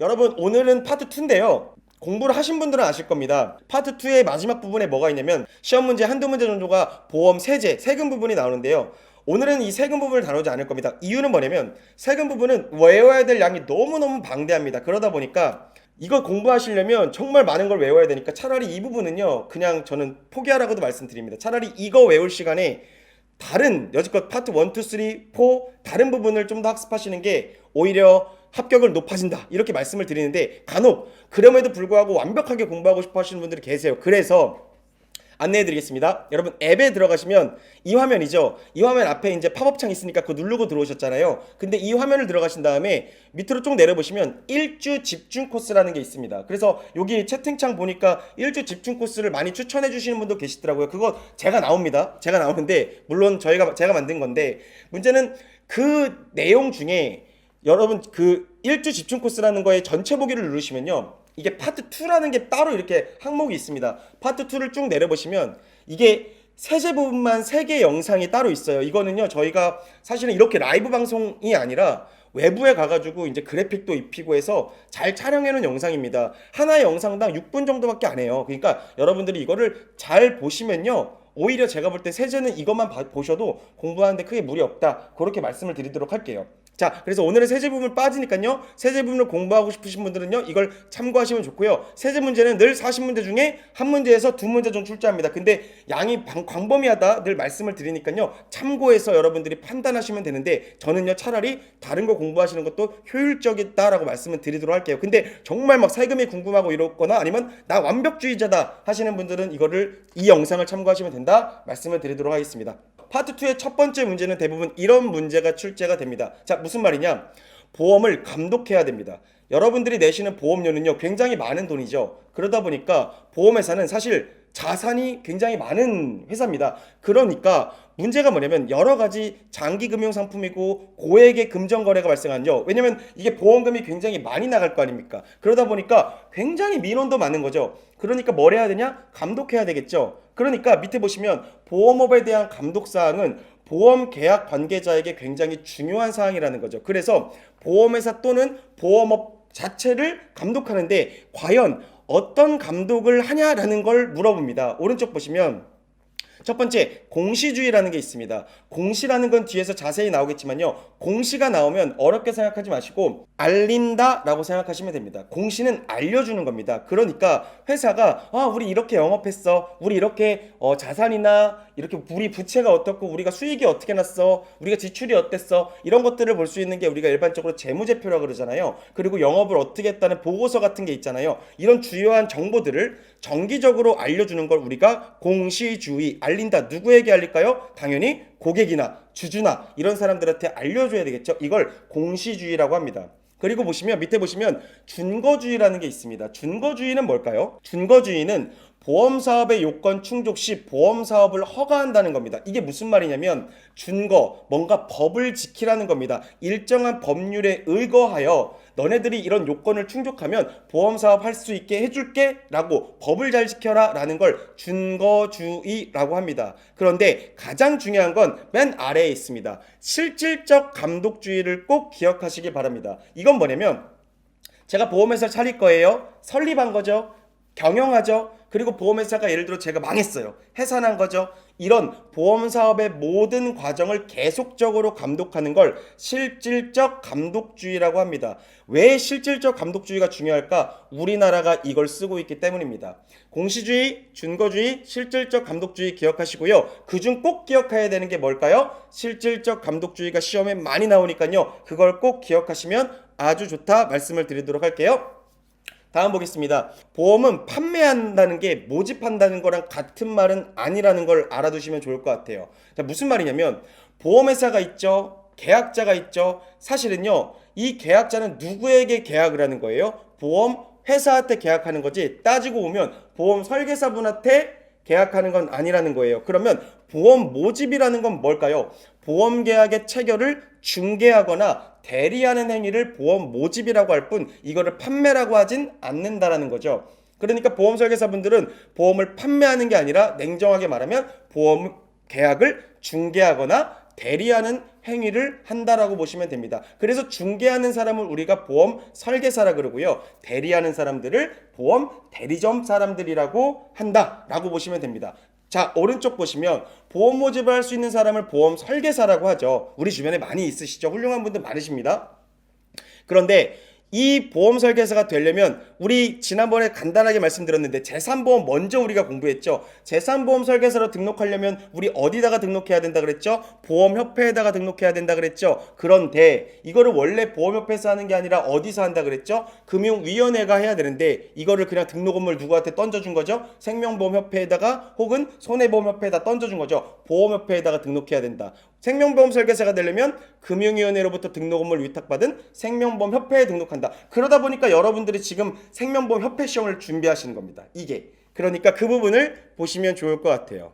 여러분 오늘은 파트 2인데요. 공부를 하신 분들은 아실 겁니다. 파트 2의 마지막 부분에 뭐가 있냐면 시험 문제 한두 문제 정도가 보험, 세제, 세금 부분이 나오는데요. 오늘은 이 세금 부분을 다루지 않을 겁니다. 이유는 뭐냐면 세금 부분은 외워야 될 양이 너무너무 방대합니다. 그러다 보니까 이걸 공부하시려면 정말 많은 걸 외워야 되니까 차라리 이 부분은요 그냥 저는 포기하라고도 말씀드립니다. 차라리 이거 외울 시간에 다른 여지껏 파트 1, 2, 3, 4 다른 부분을 좀 더 학습하시는 게 오히려 합격을 높아진다 이렇게 말씀을 드리는데 간혹 그럼에도 불구하고 완벽하게 공부하고 싶어 하시는 분들이 계세요. 그래서 안내해 드리겠습니다. 여러분 앱에 들어가시면 이 화면이죠. 이 화면 앞에 이제 팝업창 있으니까 그거 누르고 들어오셨잖아요. 근데 이 화면을 들어가신 다음에 밑으로 쭉 내려보시면 일주 집중 코스라는 게 있습니다. 그래서 여기 채팅창 보니까 일주 집중 코스를 많이 추천해 주시는 분도 계시더라고요. 그거 제가 나옵니다. 제가 나오는데 물론 제가 만든 건데 문제는 그 내용 중에 여러분 그 일주 집중 코스라는 거에 전체 보기를 누르시면요. 이게 파트 2라는 게 따로 이렇게 항목이 있습니다. 파트 2를 쭉 내려보시면 이게 세제 부분만 3개 영상이 따로 있어요. 이거는요, 저희가 사실은 이렇게 라이브 방송이 아니라 외부에 가가지고 이제 그래픽도 입히고 해서 잘 촬영해놓은 영상입니다. 하나의 영상당 6분 정도밖에 안 해요. 그러니까 여러분들이 이거를 잘 보시면요. 오히려 제가 볼 때 세제는 이것만 보셔도 공부하는데 크게 무리 없다. 그렇게 말씀을 드리도록 할게요. 자, 그래서 오늘은 세제 부분 빠지니까요. 세제 부분을 공부하고 싶으신 분들은요. 이걸 참고하시면 좋고요. 세제 문제는 늘 40문제 중에 한 문제에서 두 문제 정도 출제합니다. 근데 양이 광범위하다 늘 말씀을 드리니까요. 참고해서 여러분들이 판단하시면 되는데 저는요. 차라리 다른 거 공부하시는 것도 효율적이다라고 말씀을 드리도록 할게요. 근데 정말 막 세금이 궁금하고 이렇거나 아니면 나 완벽주의자다 하시는 분들은 이 영상을 참고하시면 된다 말씀을 드리도록 하겠습니다. 파트 2의 첫 번째 문제는 대부분 이런 문제가 출제가 됩니다. 자, 무슨 말이냐? 보험을 감독해야 됩니다. 여러분들이 내시는 보험료는요, 굉장히 많은 돈이죠. 그러다 보니까 보험회사는 사실 자산이 굉장히 많은 회사입니다. 그러니까 문제가 뭐냐면 여러 가지 장기 금융 상품이고 고액의 금전 거래가 발생하죠. 왜냐면 이게 보험금이 굉장히 많이 나갈 거 아닙니까? 그러다 보니까 굉장히 민원도 많은 거죠. 그러니까 뭘 해야 되냐? 감독해야 되겠죠. 그러니까 밑에 보시면 보험업에 대한 감독 사항은 보험 계약 관계자에게 굉장히 중요한 사항이라는 거죠. 그래서 보험회사 또는 보험업 자체를 감독하는데 과연 어떤 감독을 하냐라는 걸 물어봅니다. 오른쪽 보시면 첫 번째, 공시주의라는 게 있습니다. 공시라는 건 뒤에서 자세히 나오겠지만요. 공시가 나오면 어렵게 생각하지 마시고 알린다라고 생각하시면 됩니다. 공시는 알려주는 겁니다. 그러니까 회사가 우리 이렇게 영업했어. 우리 이렇게 자산이나 이렇게 우리 부채가 어떻고 우리가 수익이 어떻게 났어. 우리가 지출이 어땠어. 이런 것들을 볼 수 있는 게 우리가 일반적으로 재무제표라고 그러잖아요. 그리고 영업을 어떻게 했다는 보고서 같은 게 있잖아요. 이런 주요한 정보들을 정기적으로 알려주는 걸 우리가 공시주의, 알린다. 누구에게 알릴까요? 당연히 고객이나 주주나 이런 사람들한테 알려줘야 되겠죠. 이걸 공시주의라고 합니다. 그리고 보시면 밑에 보시면 준거주의라는 게 있습니다. 준거주의는 뭘까요? 준거주의는 보험사업의 요건 충족 시 보험사업을 허가한다는 겁니다. 이게 무슨 말이냐면 준거, 뭔가 법을 지키라는 겁니다. 일정한 법률에 의거하여 너네들이 이런 요건을 충족하면 보험사업 할 수 있게 해줄게 라고 법을 잘 지켜라 라는 걸 준거주의라고 합니다. 그런데 가장 중요한 건 맨 아래에 있습니다. 실질적 감독주의를 꼭 기억하시기 바랍니다. 이건 뭐냐면 제가 보험회사를 차릴 거예요. 설립한 거죠. 경영하죠. 그리고 보험회사가 예를 들어 제가 망했어요. 해산한 거죠. 이런 보험사업의 모든 과정을 계속적으로 감독하는 걸 실질적 감독주의라고 합니다. 왜 실질적 감독주의가 중요할까? 우리나라가 이걸 쓰고 있기 때문입니다. 공시주의, 준거주의, 실질적 감독주의 기억하시고요. 그중 꼭 기억해야 되는 게 뭘까요? 실질적 감독주의가 시험에 많이 나오니까요. 그걸 꼭 기억하시면 아주 좋다 말씀을 드리도록 할게요. 다음 보겠습니다. 보험은 판매한다는 게 모집한다는 거랑 같은 말은 아니라는 걸 알아두시면 좋을 것 같아요. 자, 무슨 말이냐면 보험회사가 있죠. 계약자가 있죠. 사실은요. 이 계약자는 누구에게 계약을 하는 거예요? 보험회사한테 계약하는 거지. 따지고 보면 보험 설계사분한테 계약하는 건 아니라는 거예요. 그러면 보험 모집이라는 건 뭘까요? 보험 계약의 체결을 중개하거나 대리하는 행위를 보험 모집이라고 할 뿐 이거를 판매라고 하진 않는다라는 거죠. 그러니까 보험 설계사분들은 보험을 판매하는 게 아니라 냉정하게 말하면 보험 계약을 중개하거나 대리하는 행위를 한다라고 보시면 됩니다. 그래서 중개하는 사람을 우리가 보험 설계사라 그러고요. 대리하는 사람들을 보험 대리점 사람들이라고 한다라고 보시면 됩니다. 자, 오른쪽 보시면 보험 모집을 할 수 있는 사람을 보험 설계사라고 하죠. 우리 주변에 많이 있으시죠? 훌륭한 분들 많으십니다. 그런데 이 보험 설계사가 되려면 우리 지난번에 간단하게 말씀드렸는데 재산보험 먼저 우리가 공부했죠. 재산보험 설계사로 등록하려면 우리 어디다가 등록해야 된다 그랬죠? 보험협회에다가 등록해야 된다 그랬죠. 그런데 이거를 원래 보험협회에서 하는 게 아니라 어디서 한다 그랬죠? 금융위원회가 해야 되는데 이거를 그냥 등록금을 누구한테 던져준 거죠? 생명보험협회에다가 혹은 손해보험협회에다 던져준 거죠. 보험협회에다가 등록해야 된다. 생명보험 설계사가 되려면 금융위원회로부터 등록금을 위탁받은 생명보험협회에 등록한다. 그러다 보니까 여러분들이 지금 생명보험협회 시험을 준비하시는 겁니다. 이게. 그러니까 그 부분을 보시면 좋을 것 같아요.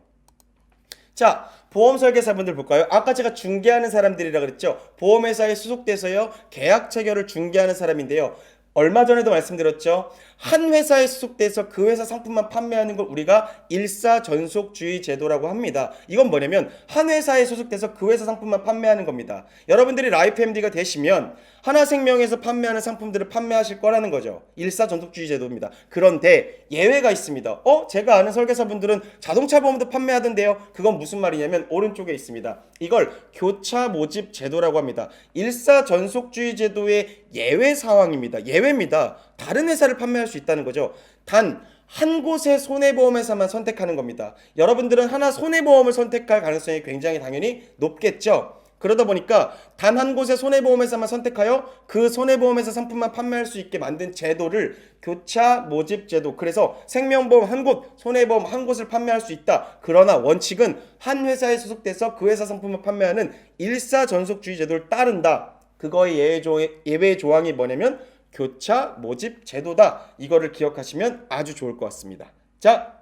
자, 보험 설계사분들 볼까요? 아까 제가 중개하는 사람들이라 그랬죠. 보험회사에 소속돼서요 계약 체결을 중개하는 사람인데요. 얼마 전에도 말씀드렸죠. 한 회사에 소속돼서 그 회사 상품만 판매하는 걸 우리가 일사전속주의 제도라고 합니다. 이건 뭐냐면 한 회사에 소속돼서 그 회사 상품만 판매하는 겁니다. 여러분들이 라이프MD가 되시면 하나생명에서 판매하는 상품들을 판매하실 거라는 거죠. 일사전속주의 제도입니다. 그런데 예외가 있습니다. 제가 아는 설계사분들은 자동차 보험도 판매하던데요. 그건 무슨 말이냐면 오른쪽에 있습니다. 이걸 교차 모집 제도라고 합니다. 일사전속주의 제도의 예외 사항입니다. 예외입니다. 다른 회사를 판매할 수 있다는 거죠. 단 한 곳의 손해보험회사만 선택하는 겁니다. 여러분들은 하나 손해보험을 선택할 가능성이 굉장히 당연히 높겠죠. 그러다 보니까 단 한 곳의 손해보험회사만 선택하여 그 손해보험회사 상품만 판매할 수 있게 만든 제도를 교차 모집 제도. 그래서 생명보험 한 곳, 손해보험 한 곳을 판매할 수 있다. 그러나 원칙은 한 회사에 소속돼서 그 회사 상품을 판매하는 일사전속주의 제도를 따른다. 그거의 예외 조항이 뭐냐면 교차 모집 제도다. 이거를 기억하시면 아주 좋을 것 같습니다. 자,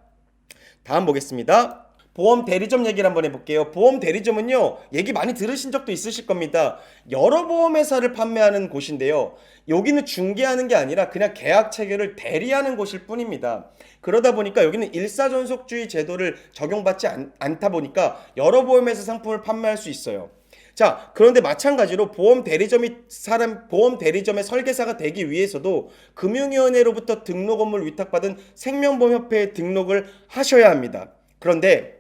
다음 보겠습니다. 보험 대리점 얘기를 한번 해볼게요. 보험 대리점은요, 얘기 많이 들으신 적도 있으실 겁니다. 여러 보험회사를 판매하는 곳인데요. 여기는 중개하는 게 아니라 그냥 계약 체결을 대리하는 곳일 뿐입니다. 그러다 보니까 여기는 일사전속주의 제도를 적용받지 않다 보니까 여러 보험회사 상품을 판매할 수 있어요. 자, 그런데 마찬가지로 보험 대리점의 설계사가 되기 위해서도 금융위원회로부터 등록업무를 위탁받은 생명보험협회에 등록을 하셔야 합니다. 그런데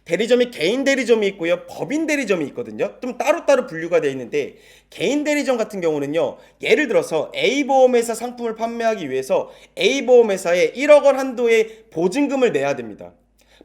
대리점이 개인 대리점이 있고요, 법인 대리점이 있거든요. 좀 따로따로 분류가 되어 있는데 개인 대리점 같은 경우는요, 예를 들어서 A보험회사 상품을 판매하기 위해서 A보험회사에 1억 원 한도의 보증금을 내야 됩니다.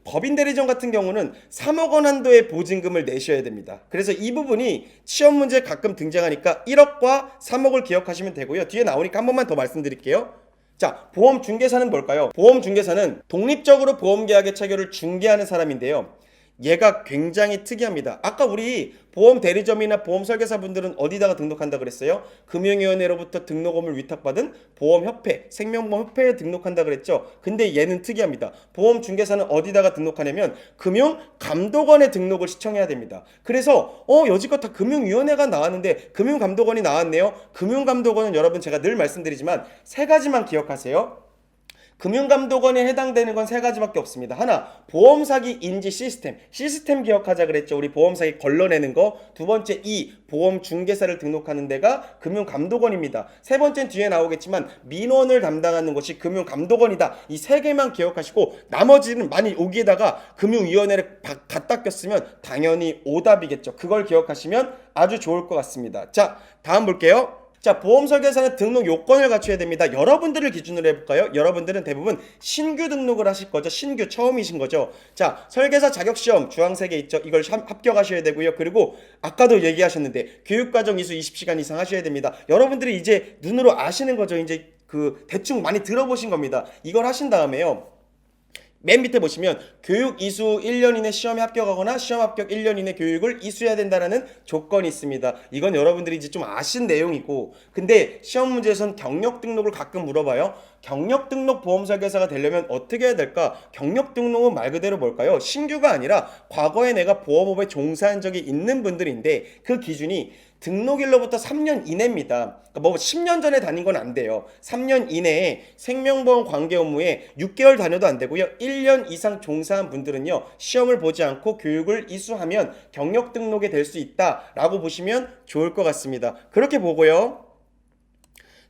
법인 대리점 같은 경우는 3억 원 한도의 보증금을 내셔야 됩니다. 그래서 이 부분이 시험 문제에 가끔 등장하니까 1억과 3억을 기억하시면 되고요. 뒤에 나오니까 한 번만 더 말씀드릴게요. 자, 보험 중개사는 뭘까요? 보험 중개사는 독립적으로 보험 계약의 체결을 중개하는 사람인데요. 얘가 굉장히 특이합니다. 아까 우리 보험 대리점이나 보험 설계사분들은 어디다가 등록한다 그랬어요? 금융위원회로부터 등록금을 위탁받은 보험협회, 생명보험협회에 등록한다 그랬죠? 근데 얘는 특이합니다. 보험 중개사는 어디다가 등록하냐면 금융감독원에 등록을 시청해야 됩니다. 그래서 여지껏 다 금융위원회가 나왔는데 금융감독원이 나왔네요. 금융감독원은 여러분 제가 늘 말씀드리지만 세 가지만 기억하세요. 금융감독원에 해당되는 건 세 가지밖에 없습니다. 하나, 보험사기 인지 시스템 기억하자 그랬죠. 우리 보험사기 걸러내는 거. 두 번째, 보험 중개사를 등록하는 데가 금융감독원입니다. 세 번째는 뒤에 나오겠지만 민원을 담당하는 것이 금융감독원이다. 이 세 개만 기억하시고 나머지는 만일 여기에다가 금융위원회를 갖다 꼈으면 당연히 오답이겠죠. 그걸 기억하시면 아주 좋을 것 같습니다. 자, 다음 볼게요. 자, 보험 설계사는 등록 요건을 갖춰야 됩니다. 여러분들을 기준으로 해볼까요? 여러분들은 대부분 신규 등록을 하실 거죠. 신규 처음이신 거죠. 자, 설계사 자격시험 주황색에 있죠. 이걸 합격하셔야 되고요. 그리고 아까도 얘기하셨는데 교육과정 이수 20시간 이상 하셔야 됩니다. 여러분들이 이제 눈으로 아시는 거죠. 이제 대충 많이 들어보신 겁니다. 이걸 하신 다음에요, 맨 밑에 보시면 교육 이수 1년 이내 시험에 합격하거나 시험 합격 1년 이내 교육을 이수해야 된다는 조건이 있습니다. 이건 여러분들이 이제 좀 아신 내용이고, 근데 시험 문제에서는 경력 등록을 가끔 물어봐요. 경력 등록 보험 설계사가 되려면 어떻게 해야 될까? 경력 등록은 말 그대로 뭘까요? 신규가 아니라 과거에 내가 보험업에 종사한 적이 있는 분들인데 그 기준이 등록일로부터 3년 이내입니다. 그러니까 뭐 10년 전에 다닌 건 안 돼요. 3년 이내에 생명보험 관계 업무에 6개월 다녀도 안 되고요. 1년 이상 종사한 분들은요. 시험을 보지 않고 교육을 이수하면 경력 등록이 될 수 있다라고 보시면 좋을 것 같습니다. 그렇게 보고요.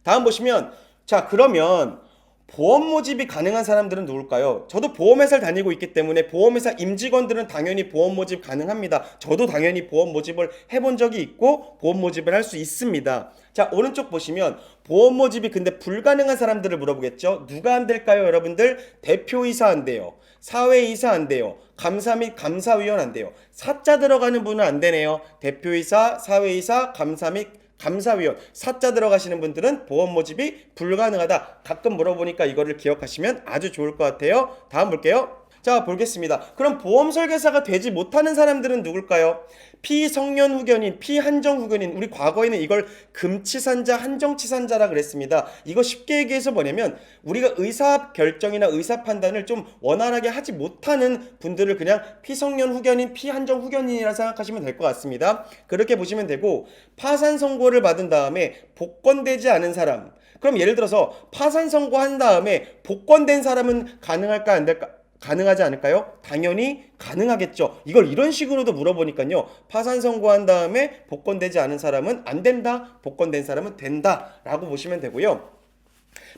다음 보시면 자 그러면 보험 모집이 가능한 사람들은 누굴까요? 저도 보험회사를 다니고 있기 때문에 보험회사 임직원들은 당연히 보험 모집 가능합니다. 저도 당연히 보험 모집을 해본 적이 있고 보험 모집을 할 수 있습니다. 자 오른쪽 보시면 보험 모집이 근데 불가능한 사람들을 물어보겠죠. 누가 안 될까요 여러분들? 대표이사 안 돼요. 사회이사 안 돼요. 감사 및 감사위원 안 돼요. 사자 들어가는 분은 안 되네요. 대표이사, 사회이사, 감사 및 감사위원, 사자 들어가시는 분들은 보험 모집이 불가능하다. 가끔 물어보니까 이거를 기억하시면 아주 좋을 것 같아요. 다음 볼게요. 자 보겠습니다. 그럼 보험 설계사가 되지 못하는 사람들은 누굴까요? 피성년 후견인, 피한정 후견인. 우리 과거에는 이걸 금치산자, 한정치산자라 그랬습니다. 이거 쉽게 얘기해서 뭐냐면 우리가 의사 결정이나 의사 판단을 좀 원활하게 하지 못하는 분들을 그냥 피성년 후견인, 피한정 후견인이라 생각하시면 될 것 같습니다. 그렇게 보시면 되고 파산 선고를 받은 다음에 복권되지 않은 사람. 그럼 예를 들어서 파산 선고한 다음에 복권된 사람은 가능할까 안 될까? 가능하지 않을까요? 당연히 가능하겠죠. 이걸 이런 식으로도 물어보니까요. 파산 선고한 다음에 복권되지 않은 사람은 안 된다. 복권된 사람은 된다. 라고 보시면 되고요.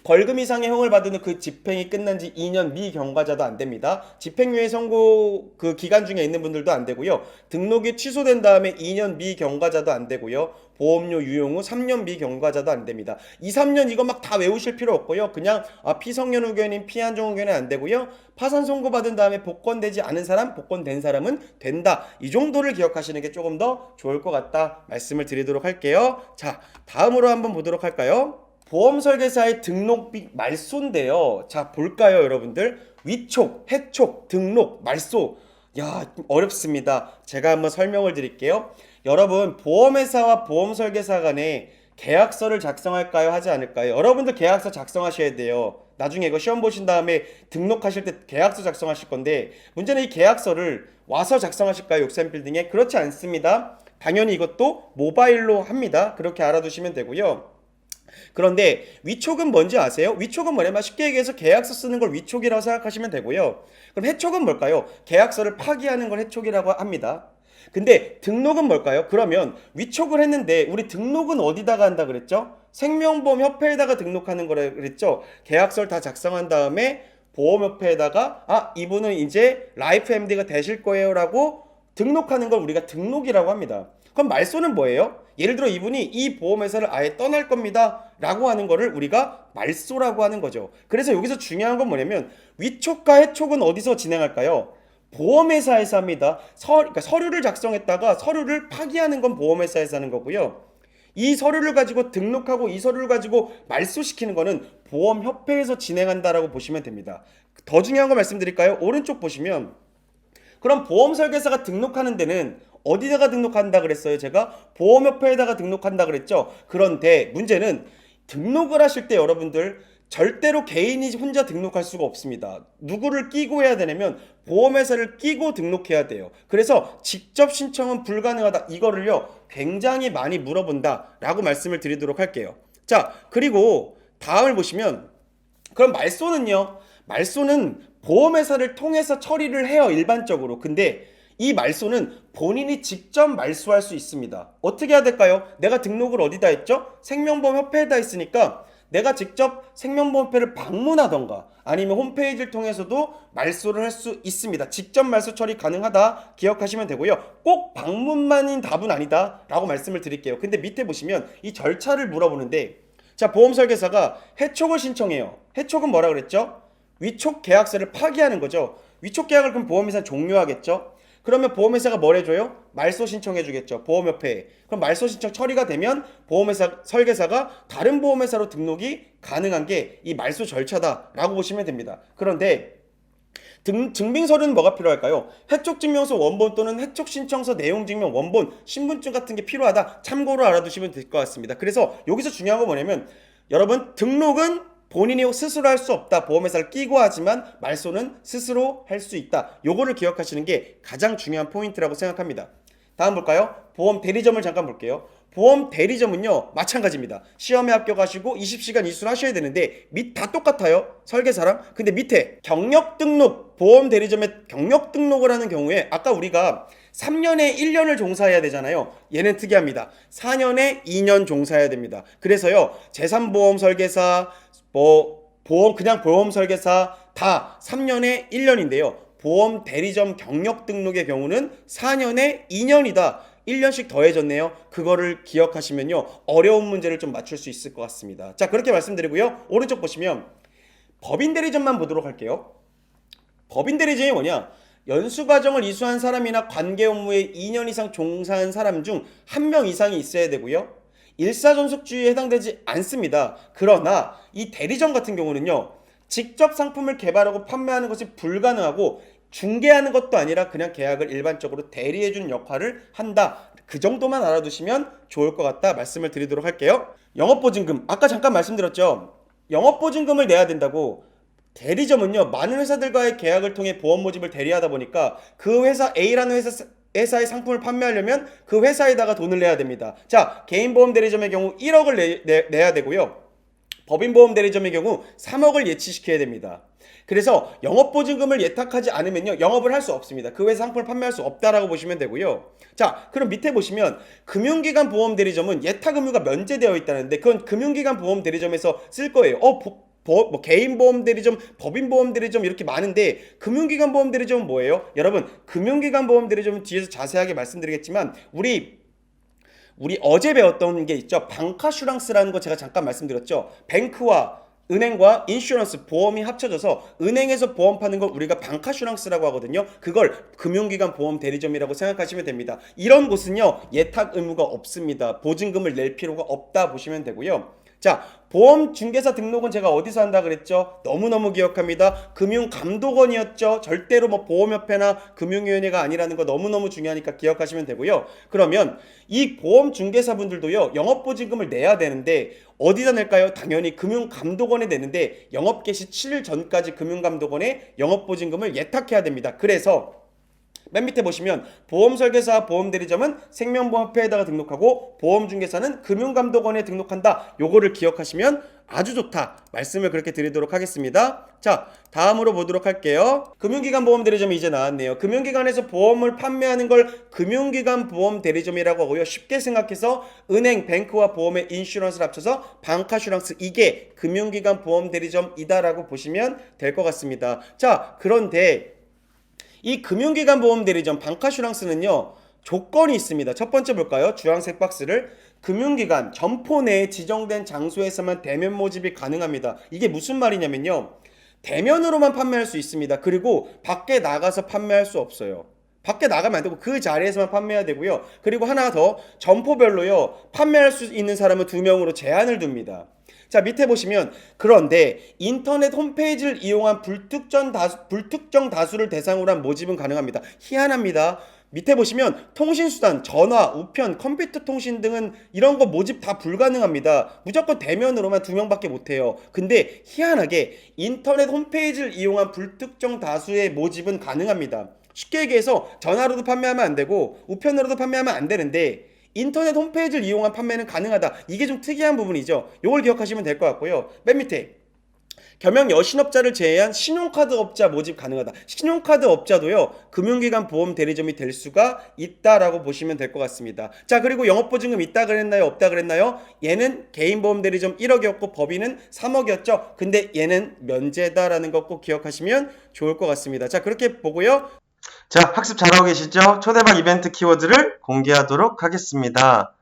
벌금 이상의 형을 받은 그 집행이 끝난 지 2년 미경과자도 안 됩니다. 집행유예 선고 그 기간 중에 있는 분들도 안 되고요. 등록이 취소된 다음에 2년 미경과자도 안 되고요. 보험료 유용 후 3년 미경과자도 안 됩니다. 2, 3년 이거 막 다 외우실 필요 없고요. 그냥 피성년 후견인, 피한정 후견인 안 되고요. 파산 선고 받은 다음에 복권되지 않은 사람, 복권된 사람은 된다. 이 정도를 기억하시는 게 조금 더 좋을 것 같다 말씀을 드리도록 할게요. 자, 다음으로 한번 보도록 할까요? 보험 설계사의 등록비 말소인데요. 자, 볼까요, 여러분들? 위촉, 해촉, 등록, 말소. 야, 어렵습니다. 제가 한번 설명을 드릴게요. 여러분, 보험회사와 보험 설계사 간에 계약서를 작성할까요? 하지 않을까요? 여러분들 계약서 작성하셔야 돼요. 나중에 이거 시험 보신 다음에 등록하실 때 계약서 작성하실 건데 문제는 이 계약서를 와서 작성하실까요? 욕쌤빌딩에? 그렇지 않습니다. 당연히 이것도 모바일로 합니다. 그렇게 알아두시면 되고요. 그런데 위촉은 뭔지 아세요? 위촉은 뭐냐면 쉽게 얘기해서 계약서 쓰는 걸 위촉이라고 생각하시면 되고요. 그럼 해촉은 뭘까요? 계약서를 파기하는 걸 해촉이라고 합니다. 근데 등록은 뭘까요? 그러면 위촉을 했는데 우리 등록은 어디다가 한다 그랬죠? 생명보험 협회에다가 등록하는 거라 그랬죠? 계약서를 다 작성한 다음에 보험협회에다가 이분은 이제 라이프 MD가 되실 거예요 라고 등록하는 걸 우리가 등록이라고 합니다. 그럼 말소는 뭐예요? 예를 들어 이분이 이 보험회사를 아예 떠날 겁니다 라고 하는 거를 우리가 말소라고 하는 거죠. 그래서 여기서 중요한 건 뭐냐면 위촉과 해촉은 어디서 진행할까요? 보험회사에서 합니다. 그러니까 서류를 작성했다가 서류를 파기하는 건 보험회사에서 하는 거고요. 이 서류를 가지고 등록하고 이 서류를 가지고 말소시키는 거는 보험협회에서 진행한다라고 보시면 됩니다. 더 중요한 거 말씀드릴까요? 오른쪽 보시면 그럼 보험 설계사가 등록하는 데는 어디다가 등록한다 그랬어요? 제가 보험협회에다가 등록한다 그랬죠? 그런데 문제는 등록을 하실 때 여러분들 절대로 개인이 혼자 등록할 수가 없습니다. 누구를 끼고 해야 되냐면 보험회사를 끼고 등록해야 돼요. 그래서 직접 신청은 불가능하다. 이거를요 굉장히 많이 물어본다 라고 말씀을 드리도록 할게요. 자, 그리고 다음을 보시면 그럼 말소는요? 말소는 보험회사를 통해서 처리를 해요 일반적으로. 근데 이 말소는 본인이 직접 말소할 수 있습니다. 어떻게 해야 될까요? 내가 등록을 어디다 했죠? 생명보험협회에다 했으니까 내가 직접 생명보험협회를 방문하던가 아니면 홈페이지를 통해서도 말소를 할 수 있습니다. 직접 말소 처리 가능하다 기억하시면 되고요. 꼭 방문만인 답은 아니다 라고 말씀을 드릴게요. 근데 밑에 보시면 이 절차를 물어보는데 자, 보험설계사가 해촉을 신청해요. 해촉은 뭐라 그랬죠? 위촉 계약서를 파기하는 거죠. 위촉 계약을 그럼 보험회사 종료하겠죠. 그러면 보험회사가 뭘 해줘요? 말소 신청해 주겠죠. 보험협회에. 그럼 말소 신청 처리가 되면 보험회사 설계사가 다른 보험회사로 등록이 가능한 게 이 말소 절차다라고 보시면 됩니다. 그런데 증빙서류는 뭐가 필요할까요? 해촉증명서 원본 또는 해촉신청서 내용증명 원본, 신분증 같은 게 필요하다. 참고로 알아두시면 될 것 같습니다. 그래서 여기서 중요한 건 뭐냐면 여러분 등록은 본인이 스스로 할 수 없다. 보험회사를 끼고 하지만 말소는 스스로 할 수 있다. 요거를 기억하시는 게 가장 중요한 포인트라고 생각합니다. 다음 볼까요? 보험 대리점을 잠깐 볼게요. 보험 대리점은요 마찬가지입니다. 시험에 합격하시고 20시간 이수를 하셔야 되는데 다 똑같아요, 설계사랑. 근데 밑에 경력 등록, 보험 대리점에 경력 등록을 하는 경우에 아까 우리가 3년에 1년을 종사해야 되잖아요. 얘는 특이합니다. 4년에 2년 종사해야 됩니다. 그래서요 재산보험 설계사, 그냥 보험 설계사 다 3년에 1년인데요. 보험 대리점 경력 등록의 경우는 4년에 2년이다. 1년씩 더해졌네요. 그거를 기억하시면요 어려운 문제를 좀 맞출 수 있을 것 같습니다. 자, 그렇게 말씀드리고요. 오른쪽 보시면 법인 대리점만 보도록 할게요. 법인 대리점이 뭐냐? 연수과정을 이수한 사람이나 관계 업무에 2년 이상 종사한 사람 중 1명 이상이 있어야 되고요. 일사전속주의에 해당되지 않습니다. 그러나 이 대리점 같은 경우는요, 직접 상품을 개발하고 판매하는 것이 불가능하고 중개하는 것도 아니라 그냥 계약을 일반적으로 대리해주는 역할을 한다. 그 정도만 알아두시면 좋을 것 같다 말씀을 드리도록 할게요. 영업보증금, 아까 잠깐 말씀드렸죠. 영업보증금을 내야 된다고. 대리점은요 많은 회사들과의 계약을 통해 보험 모집을 대리하다 보니까 그 회사 A라는 회사의 상품을 판매하려면 그 회사에다가 돈을 내야 됩니다. 자, 개인보험 대리점의 경우 1억을 내야 되고요. 법인보험 대리점의 경우 3억을 예치시켜야 됩니다. 그래서 영업보증금을 예탁하지 않으면요 영업을 할 수 없습니다. 그 회사 상품을 판매할 수 없다라고 보시면 되고요. 자, 그럼 밑에 보시면 금융기관 보험 대리점은 예탁 의무가 면제되어 있다는데 그건 금융기관 보험 대리점에서 쓸 거예요. 개인 보험 대리점, 법인 보험 대리점 이렇게 많은데 금융기관 보험 대리점은 뭐예요? 여러분, 금융기관 보험 대리점은 뒤에서 자세하게 말씀드리겠지만 우리 어제 배웠던 게 있죠. 방카슈랑스라는 거 제가 잠깐 말씀드렸죠. 뱅크와 은행과 인슈런스, 보험이 합쳐져서 은행에서 보험 파는 걸 우리가 방카슈랑스라고 하거든요. 그걸 금융기관 보험 대리점이라고 생각하시면 됩니다. 이런 곳은요 예탁 의무가 없습니다. 보증금을 낼 필요가 없다 보시면 되고요. 자, 보험중개사 등록은 제가 어디서 한다 그랬죠? 너무너무 기억합니다. 금융감독원이었죠. 절대로 보험협회나 금융위원회가 아니라는 거 너무너무 중요하니까 기억하시면 되고요. 그러면 이 보험중개사분들도요 영업보증금을 내야 되는데 어디다 낼까요? 당연히 금융감독원에 내는데 영업 개시 7일 전까지 금융감독원에 영업보증금을 예탁해야 됩니다. 그래서 맨 밑에 보시면 보험설계사, 보험대리점은 생명보험협회에다가 등록하고 보험중개사는 금융감독원에 등록한다. 요거를 기억하시면 아주 좋다 말씀을 그렇게 드리도록 하겠습니다. 자, 다음으로 보도록 할게요. 금융기관 보험대리점이 이제 나왔네요. 금융기관에서 보험을 판매하는 걸 금융기관 보험대리점이라고 하고요. 쉽게 생각해서 은행, 뱅크와 보험의 인슈런스를 합쳐서 방카슈랑스, 이게 금융기관 보험대리점이다라고 보시면 될 것 같습니다. 자, 그런데 이 금융기관 보험 대리점 방카슈랑스는요 조건이 있습니다. 첫 번째 볼까요? 주황색 박스를. 금융기관 점포 내에 지정된 장소에서만 대면 모집이 가능합니다. 이게 무슨 말이냐면요, 대면으로만 판매할 수 있습니다. 그리고 밖에 나가서 판매할 수 없어요. 밖에 나가면 안 되고 그 자리에서만 판매해야 되고요. 그리고 하나 더, 점포별로요 판매할 수 있는 사람은 2명으로 제한을 둡니다. 자, 밑에 보시면 그런데 인터넷 홈페이지를 이용한 불특정 다수를 대상으로 한 모집은 가능합니다. 희한합니다. 밑에 보시면 통신수단, 전화, 우편, 컴퓨터 통신 등은 이런 거 모집 다 불가능합니다. 무조건 대면으로만 2명밖에 못해요. 근데 희한하게 인터넷 홈페이지를 이용한 불특정 다수의 모집은 가능합니다. 쉽게 얘기해서 전화로도 판매하면 안 되고 우편으로도 판매하면 안 되는데 인터넷 홈페이지를 이용한 판매는 가능하다. 이게 좀 특이한 부분이죠. 이걸 기억하시면 될 것 같고요. 맨 밑에 겸용 여신업자를 제외한 신용카드 업자 모집 가능하다. 신용카드 업자도요 금융기관 보험 대리점이 될 수가 있다라고 보시면 될 것 같습니다. 자, 그리고 영업보증금 있다 그랬나요? 없다 그랬나요? 얘는 개인보험 대리점 1억이었고 법인은 3억이었죠. 근데 얘는 면제다라는 거 꼭 기억하시면 좋을 것 같습니다. 자, 그렇게 보고요. 자, 학습 잘하고 계시죠? 초대박 이벤트 키워드를 공개하도록 하겠습니다.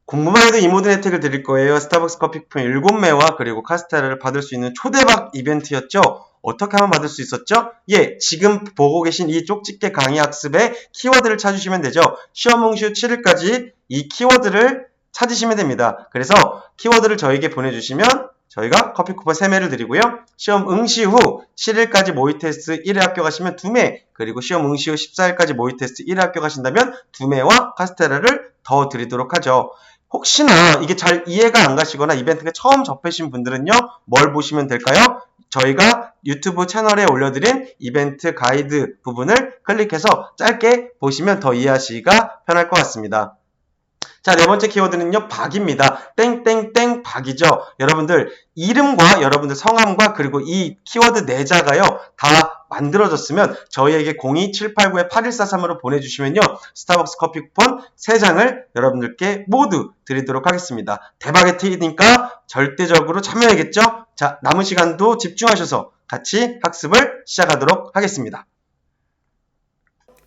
공부만 해도 이 모든 혜택을 드릴 거예요. 스타벅스 커피 쿠폰 7매와 그리고 카스테라를 받을 수 있는 초대박 이벤트였죠? 어떻게 하면 받을 수 있었죠? 예, 지금 보고 계신 이 쪽집게 강의 학습에 키워드를 찾으시면 되죠. 시험 응시 후 7일까지 이 키워드를 찾으시면 됩니다. 그래서 키워드를 저에게 보내주시면 저희가 커피 쿠폰 3매를 드리고요. 시험 응시 후 7일까지 모의 테스트 1회 합격하시면 2매, 그리고 시험 응시 후 14일까지 모의 테스트 1회 합격하신다면 2매와 카스테라를 더 드리도록 하죠. 혹시나 이게 잘 이해가 안 가시거나 이벤트가 처음 접하신 분들은요, 뭘 보시면 될까요? 저희가 유튜브 채널에 올려드린 이벤트 가이드 부분을 클릭해서 짧게 보시면 더 이해하시기가 편할 것 같습니다. 자, 네 번째 키워드는요, 박입니다. 땡땡땡 박이죠. 여러분들, 이름과 여러분들 성함과 그리고 이 키워드 내자가요, 다 만들어졌으면 저희에게 02789-8143으로 보내주시면요, 스타벅스 커피 쿠폰 3장을 여러분들께 모두 드리도록 하겠습니다. 대박의 팁이니까 절대적으로 참여해야겠죠? 자, 남은 시간도 집중하셔서 같이 학습을 시작하도록 하겠습니다.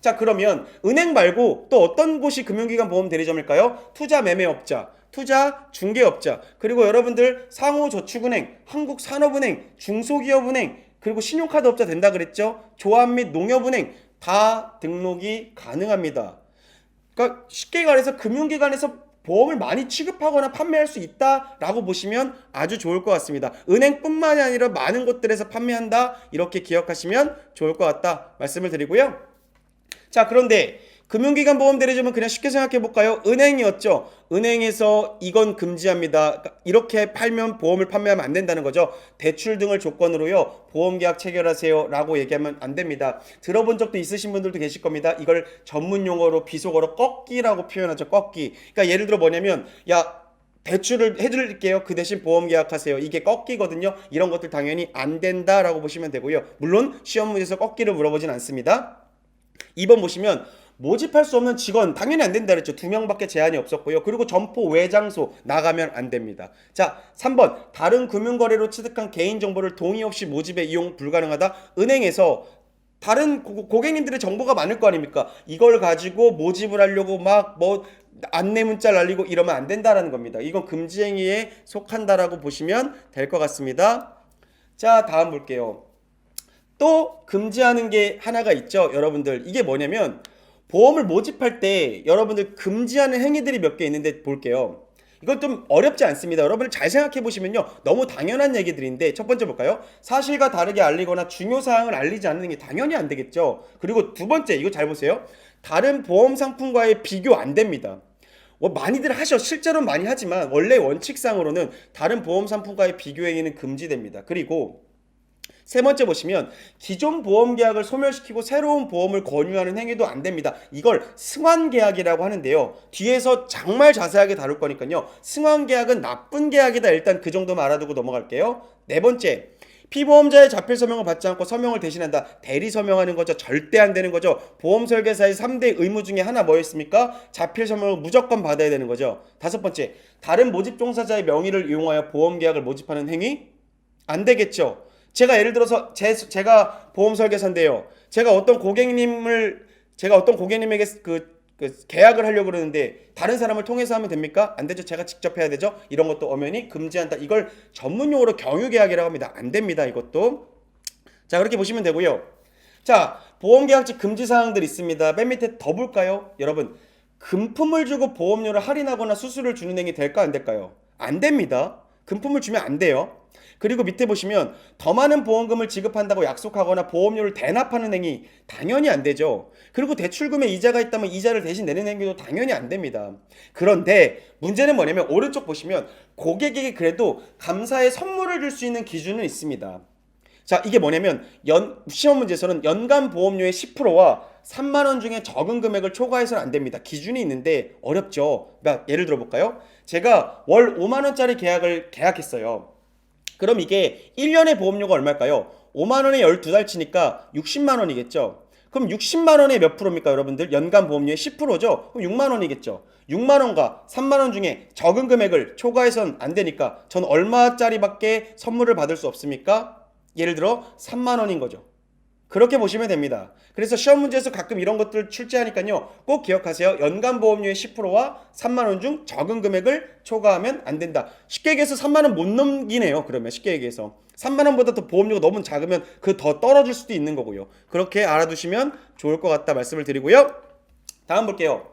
자, 그러면 은행 말고 또 어떤 곳이 금융기관 보험대리점일까요? 투자매매업자, 투자중개업자, 그리고 여러분들 상호저축은행, 한국산업은행, 중소기업은행, 그리고 신용카드업자 된다 그랬죠? 조합 및 농협은행 다 등록이 가능합니다. 그러니까 쉽게 말해서 금융기관에서 보험을 많이 취급하거나 판매할 수 있다라고 보시면 아주 좋을 것 같습니다. 은행뿐만이 아니라 많은 곳들에서 판매한다, 이렇게 기억하시면 좋을 것 같다 말씀을 드리고요. 자, 그런데 금융기관 보험대리점은 그냥 쉽게 생각해 볼까요? 은행이었죠. 은행에서 이건 금지합니다. 이렇게 팔면 보험을 판매하면 안 된다는 거죠. 대출 등을 조건으로요, 보험계약 체결하세요 라고 얘기하면 안 됩니다. 들어본 적도 있으신 분들도 계실 겁니다. 이걸 전문 용어로 비속어로 꺾기라고 표현하죠. 꺾기. 그러니까 예를 들어 뭐냐면, 야, 대출을 해드릴게요. 그 대신 보험 계약하세요. 이게 꺾기거든요. 이런 것들 당연히 안 된다라고 보시면 되고요. 물론 시험 문제에서 꺾기를 물어보진 않습니다. 2번 보시면 모집할 수 없는 직원 당연히 안 된다 그랬죠. 2명밖에 제한이 없었고요. 그리고 점포 외 장소 나가면 안 됩니다. 자, 3번 다른 금융거래로 취득한 개인정보를 동의 없이 모집에 이용 불가능하다. 은행에서 다른 고객님들의 정보가 많을 거 아닙니까? 이걸 가지고 모집을 하려고 막 뭐 안내 문자 날리고 이러면 안 된다라는 겁니다. 이건 금지 행위에 속한다라고 보시면 될 것 같습니다. 자, 다음 볼게요. 또 금지하는 게 하나가 있죠, 여러분들. 이게 뭐냐면 보험을 모집할 때 여러분들 금지하는 행위들이 몇 개 있는데 볼게요. 이건 좀 어렵지 않습니다. 여러분들 잘 생각해 보시면요, 너무 당연한 얘기들인데, 첫 번째 볼까요? 사실과 다르게 알리거나 중요 사항을 알리지 않는 게 당연히 안 되겠죠. 그리고 두 번째, 이거 잘 보세요. 다른 보험 상품과의 비교 안 됩니다. 많이들 하셔. 실제로는 많이 하지만 원래 원칙상으로는 다른 보험 상품과의 비교 행위는 금지됩니다. 그리고 세 번째 보시면 기존 보험 계약을 소멸시키고 새로운 보험을 권유하는 행위도 안 됩니다. 이걸 승환 계약이라고 하는데요. 뒤에서 정말 자세하게 다룰 거니까요. 승환 계약은 나쁜 계약이다. 일단 그 정도만 알아두고 넘어갈게요. 네 번째, 피보험자의 자필 서명을 받지 않고 서명을 대신한다. 대리 서명하는 거죠. 절대 안 되는 거죠. 보험 설계사의 3대 의무 중에 하나 뭐였습니까? 자필 서명을 무조건 받아야 되는 거죠. 다섯 번째, 다른 모집 종사자의 명의를 이용하여 보험 계약을 모집하는 행위? 안 되겠죠. 제가 예를 들어서 제가 보험 설계사인데요. 제가 어떤 고객님에게 그 계약을 하려고 그러는데 다른 사람을 통해서 하면 됩니까? 안 되죠. 제가 직접 해야 되죠. 이런 것도 엄연히 금지한다. 이걸 전문 용어로 경유계약이라고 합니다. 안 됩니다. 이것도. 자, 그렇게 보시면 되고요. 자, 보험계약직 금지사항들 있습니다. 맨 밑에 더 볼까요? 여러분, 금품을 주고 보험료를 할인하거나 수수료를 주는 행위 될까 안 될까요? 안 됩니다. 금품을 주면 안 돼요. 그리고 밑에 보시면 더 많은 보험금을 지급한다고 약속하거나 보험료를 대납하는 행위 당연히 안 되죠. 그리고 대출금에 이자가 있다면 이자를 대신 내는 행위도 당연히 안 됩니다. 그런데 문제는 뭐냐면 오른쪽 보시면 고객에게 그래도 감사의 선물을 줄 수 있는 기준은 있습니다. 자, 이게 뭐냐면 시험 문제에서는 연간 보험료의 10%와 3만 원 중에 적은 금액을 초과해서는 안 됩니다. 기준이 있는데 어렵죠. 그러니까 예를 들어 볼까요? 제가 월 5만 원짜리 계약을 계약했어요. 그럼 이게 1년의 보험료가 얼마일까요? 5만 원에 12달 치니까 60만 원이겠죠. 그럼 60만 원에 몇 프로입니까, 여러분들? 연간 보험료의 10%죠. 그럼 6만 원이겠죠. 6만 원과 3만 원 중에 적은 금액을 초과해선 안 되니까 전 얼마짜리밖에 선물을 받을 수 없습니까? 예를 들어 3만 원인 거죠. 그렇게 보시면 됩니다. 그래서 시험 문제에서 가끔 이런 것들 출제하니까요, 꼭 기억하세요. 연간 보험료의 10%와 3만 원 중 적은 금액을 초과하면 안 된다. 쉽게 얘기해서 3만 원 못 넘기네요. 그러면 쉽게 얘기해서 3만 원보다 더 보험료가 너무 작으면 그 더 떨어질 수도 있는 거고요. 그렇게 알아두시면 좋을 것 같다 말씀을 드리고요. 다음 볼게요.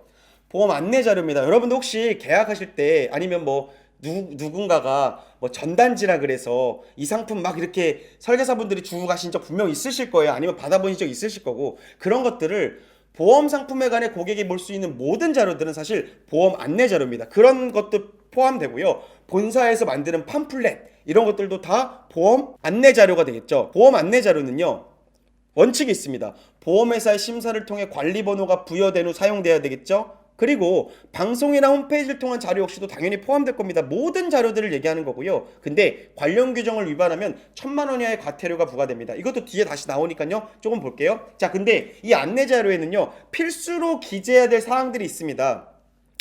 보험 안내 자료입니다. 여러분들 혹시 계약하실 때 아니면 뭐 누군가가 뭐 전단지라 그래서 이 상품 막 이렇게 설계사분들이 주고 가신 적 분명 있으실 거예요. 아니면 받아보신 적 있으실 거고, 그런 것들을 보험 상품에 관해 고객이 볼 수 있는 모든 자료들은 사실 보험 안내 자료입니다. 그런 것도 포함되고요. 본사에서 만드는 팜플렛 이런 것들도 다 보험 안내 자료가 되겠죠. 보험 안내 자료는요, 원칙이 있습니다. 보험회사의 심사를 통해 관리번호가 부여된 후 사용돼야 되겠죠. 그리고 방송이나 홈페이지를 통한 자료 역시도 당연히 포함될 겁니다. 모든 자료들을 얘기하는 거고요. 근데 관련 규정을 위반하면 1,000만 원 이하의 과태료가 부과됩니다. 이것도 뒤에 다시 나오니까요. 조금 볼게요. 자, 근데 이 안내 자료에는요. 필수로 기재해야 될 사항들이 있습니다.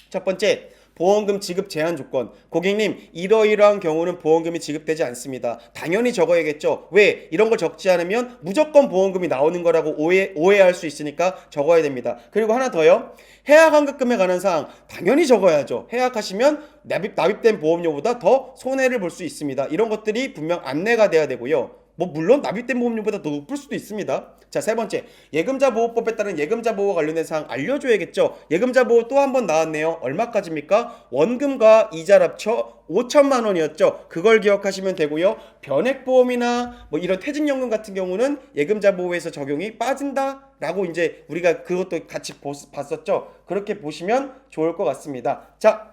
첫 번째, 보험금 지급 제한 조건. 고객님, 이러이러한 경우는 보험금이 지급되지 않습니다. 당연히 적어야겠죠. 왜? 이런 걸 적지 않으면 무조건 보험금이 나오는 거라고 오해할 수 있으니까 적어야 됩니다. 그리고 하나 더요. 해약 환급금에 관한 사항 당연히 적어야죠. 해약하시면 납입된 보험료보다 더 손해를 볼 수 있습니다. 이런 것들이 분명 안내가 돼야 되고요. 뭐 물론 납입된 보험료보다 더 높을 수도 있습니다. 자, 세 번째, 예금자 보호법에 따른 예금자 보호 관련된 사항 알려줘야겠죠. 예금자 보호 또 한 번 나왔네요. 얼마까지입니까? 원금과 이자를 합쳐 5,000만 원이었죠. 그걸 기억하시면 되고요. 변액보험이나 뭐 이런 퇴직연금 같은 경우는 예금자 보호에서 적용이 빠진다라고 이제 우리가 그것도 같이 봤었죠. 그렇게 보시면 좋을 것 같습니다. 자,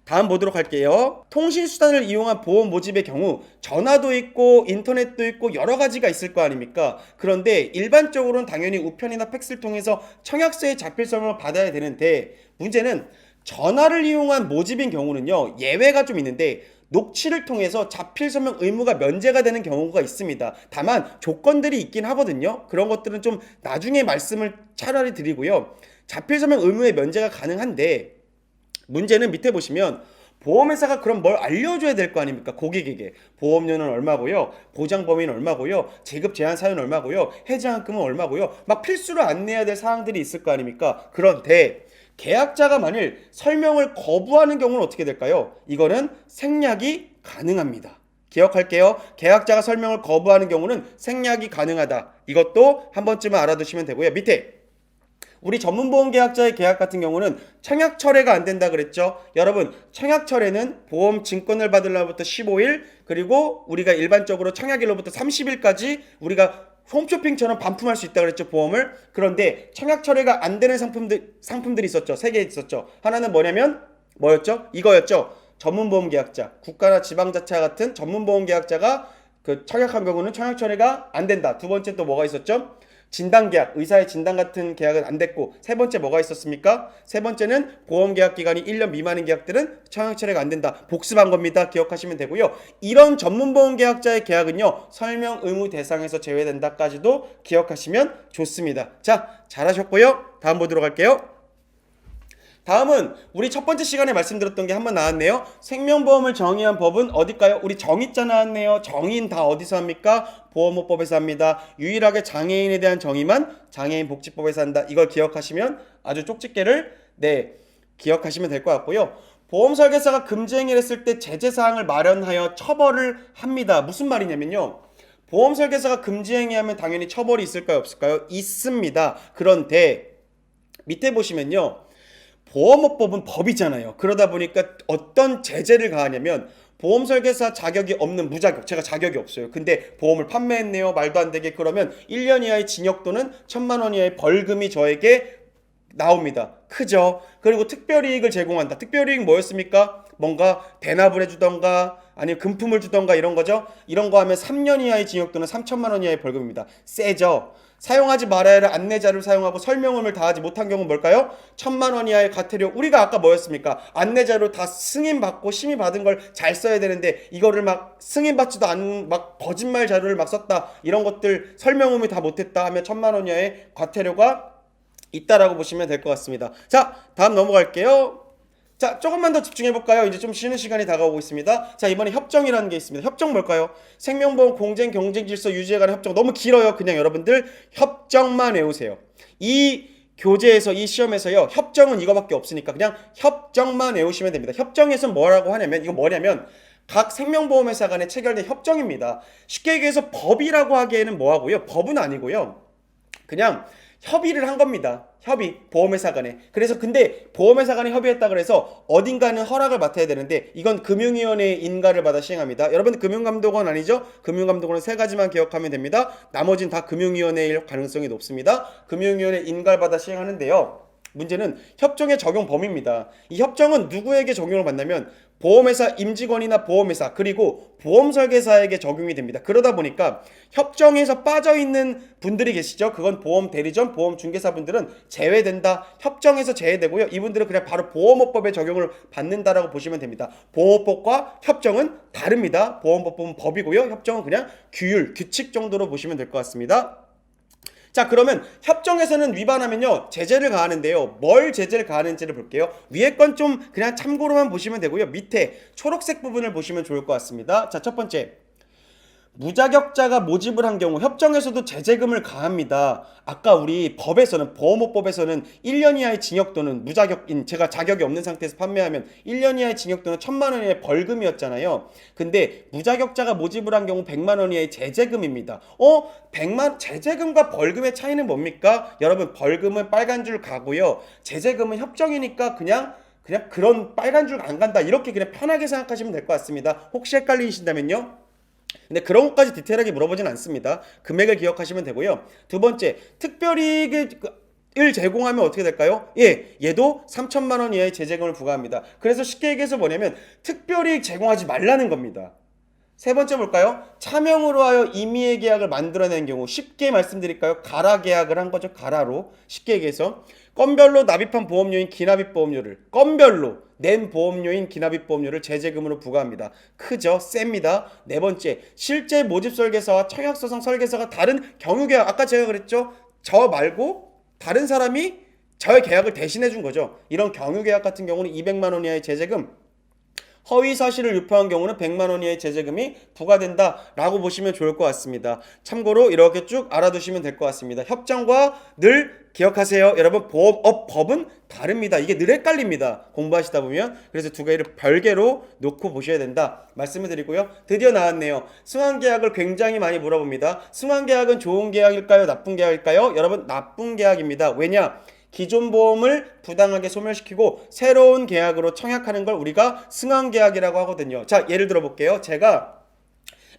다음 보도록 할게요. 통신수단을 이용한 보험 모집의 경우 전화도 있고 인터넷도 있고 여러 가지가 있을 거 아닙니까? 그런데 일반적으로는 당연히 우편이나 팩스를 통해서 청약서의 자필 설명을 받아야 되는데 문제는 전화를 이용한 모집인 경우는요. 예외가 좀 있는데 녹취를 통해서 자필 설명 의무가 면제가 되는 경우가 있습니다. 다만 조건들이 있긴 하거든요. 그런 것들은 좀 나중에 말씀을 차라리 드리고요. 자필 설명 의무의 면제가 가능한데 문제는 밑에 보시면 보험회사가 그럼 뭘 알려줘야 될 거 아닙니까? 고객에게 보험료는 얼마고요, 보장 범위는 얼마고요, 제급 제한 사유는 얼마고요, 해지한금은 얼마고요, 막 필수로 안내해야 될 사항들이 있을 거 아닙니까? 그런데 계약자가 만일 설명을 거부하는 경우는 어떻게 될까요? 이거는 생략이 가능합니다. 기억할게요. 계약자가 설명을 거부하는 경우는 생략이 가능하다. 이것도 한 번쯤은 알아두시면 되고요. 밑에 우리 전문보험계약자의 계약 같은 경우는 청약철회가 안 된다 그랬죠. 여러분, 청약철회는 보험 증권을 받을 날부터 15일, 그리고 우리가 일반적으로 청약일로부터 30일까지 우리가 홈쇼핑처럼 반품할 수 있다 그랬죠, 보험을. 그런데 청약철회가 안 되는 상품들이 있었죠. 세 개 있었죠. 하나는 뭐였죠? 이거였죠. 전문보험계약자, 국가나 지방자치와 같은 전문보험계약자가 그 청약한 경우는 청약철회가 안 된다. 두 번째 또 뭐가 있었죠? 진단계약, 의사의 진단 같은 계약은 안 됐고, 세 번째 뭐가 있었습니까? 세 번째는 보험계약 기간이 1년 미만인 계약들은 청약철회가 안 된다. 복습한 겁니다. 기억하시면 되고요. 이런 전문보험계약자의 계약은요, 설명 의무 대상에서 제외된다까지도 기억하시면 좋습니다. 자, 잘하셨고요. 다음 보도록 할게요. 다음은 우리 첫 번째 시간에 말씀드렸던 게 한번 나왔네요. 생명보험을 정의한 법은 어딜까요? 우리 정의자 나왔네요. 정의는 다 어디서 합니까? 보험업법에서 합니다. 유일하게 장애인에 대한 정의만 장애인복지법에서 한다. 이걸 기억하시면 아주 쪽집게를 기억하시면 될 것 같고요. 보험설계사가 금지행위를 했을 때 제재사항을 마련하여 처벌을 합니다. 무슨 말이냐면요. 보험설계사가 금지행위하면 당연히 처벌이 있을까요? 없을까요? 있습니다. 그런데 밑에 보시면요. 보험업법은 법이잖아요. 그러다 보니까 어떤 제재를 가하냐면 보험설계사 자격이 없는 무자격, 제가 자격이 없어요. 근데 보험을 판매했네요. 말도 안 되게. 그러면 1년 이하의 징역 또는 1,000만 원 이하의 벌금이 저에게 나옵니다. 크죠? 그리고 특별이익을 제공한다. 특별이익 뭐였습니까? 뭔가 대납을 해주던가 아니면 금품을 주던가 이런 거죠. 이런 거 하면 3년 이하의 징역 또는 3,000만 원 이하의 벌금입니다. 세죠? 사용하지 말아야 할 안내자를 사용하고 설명음을 다하지 못한 경우는 뭘까요? 1,000만 원 이하의 과태료. 우리가 아까 뭐였습니까? 안내자로 다 승인받고 심의받은 걸 잘 써야 되는데 이거를 막 승인받지도 않은 막 거짓말 자료를 막 썼다. 이런 것들 설명음이 다 못했다 하면 1,000만 원 이하의 과태료가 있다라고 보시면 될 것 같습니다. 자, 다음 넘어갈게요. 자, 조금만 더 집중해볼까요? 이제 좀 쉬는 시간이 다가오고 있습니다. 자, 이번에 협정이라는 게 있습니다. 협정 뭘까요? 생명보험 공정 경쟁 질서 유지에 관한 협정. 너무 길어요. 그냥 여러분들 협정만 외우세요. 이 교재에서 이 시험에서요. 협정은 이거밖에 없으니까 그냥 협정만 외우시면 됩니다. 협정에서 뭐라고 하냐면 이거 뭐냐면 각 생명보험회사 간에 체결된 협정입니다. 쉽게 얘기해서 법이라고 하기에는 뭐하고요? 법은 아니고요. 그냥 협의를 한 겁니다. 협의, 보험회사 간에. 그래서 근데 보험회사 간에 협의했다 그래서 어딘가는 허락을 맡아야 되는데 이건 금융위원회의 인가를 받아 시행합니다. 여러분 금융감독원 아니죠? 금융감독원은 세 가지만 기억하면 됩니다. 나머지는 다 금융위원회일 가능성이 높습니다. 금융위원회 인가를 받아 시행하는데요. 문제는 협정의 적용 범위입니다. 이 협정은 누구에게 적용을 받냐면 보험회사 임직원이나 보험회사 그리고 보험설계사에게 적용이 됩니다. 그러다 보니까 협정에서 빠져있는 분들이 계시죠. 그건 보험 대리점, 보험 중개사분들은 제외된다. 협정에서 제외되고요. 이분들은 그냥 바로 보험업법에 적용을 받는다라고 보시면 됩니다. 보험법과 협정은 다릅니다. 보험법은 법이고요. 협정은 그냥 규율, 규칙 정도로 보시면 될 것 같습니다. 자, 그러면 협정에서는 위반하면요 제재를 가하는데요. 뭘 제재를 가하는지를 볼게요. 위에 건 좀 그냥 참고로만 보시면 되고요. 밑에 초록색 부분을 보시면 좋을 것 같습니다. 자, 첫 번째, 무자격자가 모집을 한 경우 협정에서도 제재금을 가합니다. 아까 우리 법에서는 보험업법에서는 1년 이하의 징역 또는 무자격인 제가 자격이 없는 상태에서 판매하면 1년 이하의 징역 또는 1,000만 원 이하의 벌금이었잖아요. 근데 무자격자가 모집을 한 경우 100만 원 이하의 제재금입니다. 100만 제재금과 벌금의 차이는 뭡니까? 여러분, 벌금은 빨간 줄 가고요. 제재금은 협정이니까 그냥 그런 빨간 줄 안 간다. 이렇게 그냥 편하게 생각하시면 될 것 같습니다. 혹시 헷갈리신다면요. 근데 그런 것까지 디테일하게 물어보진 않습니다. 금액을 기억하시면 되고요. 두 번째, 특별이익을 제공하면 어떻게 될까요? 얘도 3천만 원 이하의 제재금을 부과합니다. 그래서 쉽게 얘기해서 뭐냐면 특별이익 제공하지 말라는 겁니다. 세 번째 볼까요? 차명으로 하여 임의의 계약을 만들어낸 경우, 쉽게 말씀드릴까요? 가라 계약을 한 거죠. 가라로. 쉽게 얘기해서 건별로 납입한 보험료인 기납입 보험료를 건별로 낸 보험료인 기납입 보험료를 제재금으로 부과합니다. 크죠? 셉니다. 네 번째, 실제 모집 설계사와 청약소송 설계사가 다른 경유계약, 아까 제가 그랬죠? 저 말고 다른 사람이 저의 계약을 대신해 준 거죠. 이런 경유계약 같은 경우는 200만 원 이하의 제재금, 허위 사실을 유포한 경우는 100만 원 이하의 제재금이 부과된다라고 보시면 좋을 것 같습니다. 참고로 이렇게 쭉 알아두시면 될 것 같습니다. 협정과 늘 기억하세요. 여러분, 보험업법은 다릅니다. 이게 늘 헷갈립니다. 공부하시다 보면. 그래서 두 개를 별개로 놓고 보셔야 된다 말씀을 드리고요. 드디어 나왔네요. 승환계약을 굉장히 많이 물어봅니다. 승환계약은 좋은 계약일까요? 나쁜 계약일까요? 여러분, 나쁜 계약입니다. 왜냐? 기존 보험을 부당하게 소멸시키고 새로운 계약으로 청약하는 걸 우리가 승환계약이라고 하거든요. 자, 예를 들어 볼게요. 제가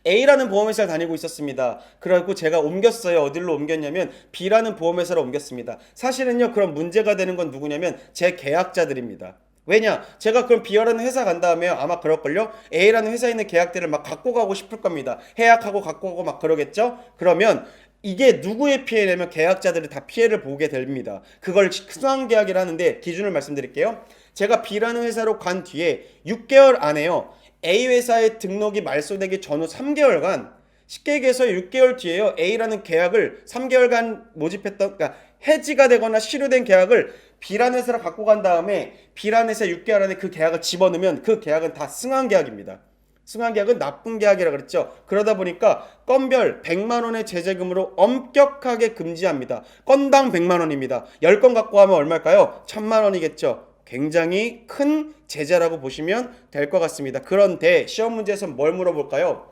A라는 보험회사를 다니고 있었습니다. 그래갖고 제가 옮겼어요. 어디로 옮겼냐면 B라는 보험회사로 옮겼습니다. 사실은요, 그런 문제가 되는 건 누구냐면 제 계약자들입니다. 왜냐? 제가 그럼 B라는 회사 간 다음에 아마 그럴걸요? A라는 회사에 있는 계약들을 막 갖고 가고 싶을 겁니다. 해약하고 갖고 가고 막 그러겠죠? 그러면 이게 누구의 피해냐면 계약자들이 다 피해를 보게 됩니다. 그걸 승환계약이라 하는데 기준을 말씀드릴게요. 제가 B라는 회사로 간 뒤에 6개월 안에요. A 회사의 등록이 말소되기 전후 3개월간, 쉽게 얘기해서 6개월 뒤에요. A라는 계약을 3개월간 모집했던, 그러니까 해지가 되거나 실효된 계약을 B라는 회사로 갖고 간 다음에 B라는 회사 6개월 안에 그 계약을 집어넣으면 그 계약은 다 승환계약입니다. 승환계약은 나쁜 계약이라 그랬죠. 그러다 보니까 건별 100만 원의 제재금으로 엄격하게 금지합니다. 건당 100만 원입니다. 10건 갖고 하면 얼마일까요? 1000만 원이겠죠. 굉장히 큰 제재라고 보시면 될 것 같습니다. 그런데 시험 문제에서 뭘 물어볼까요?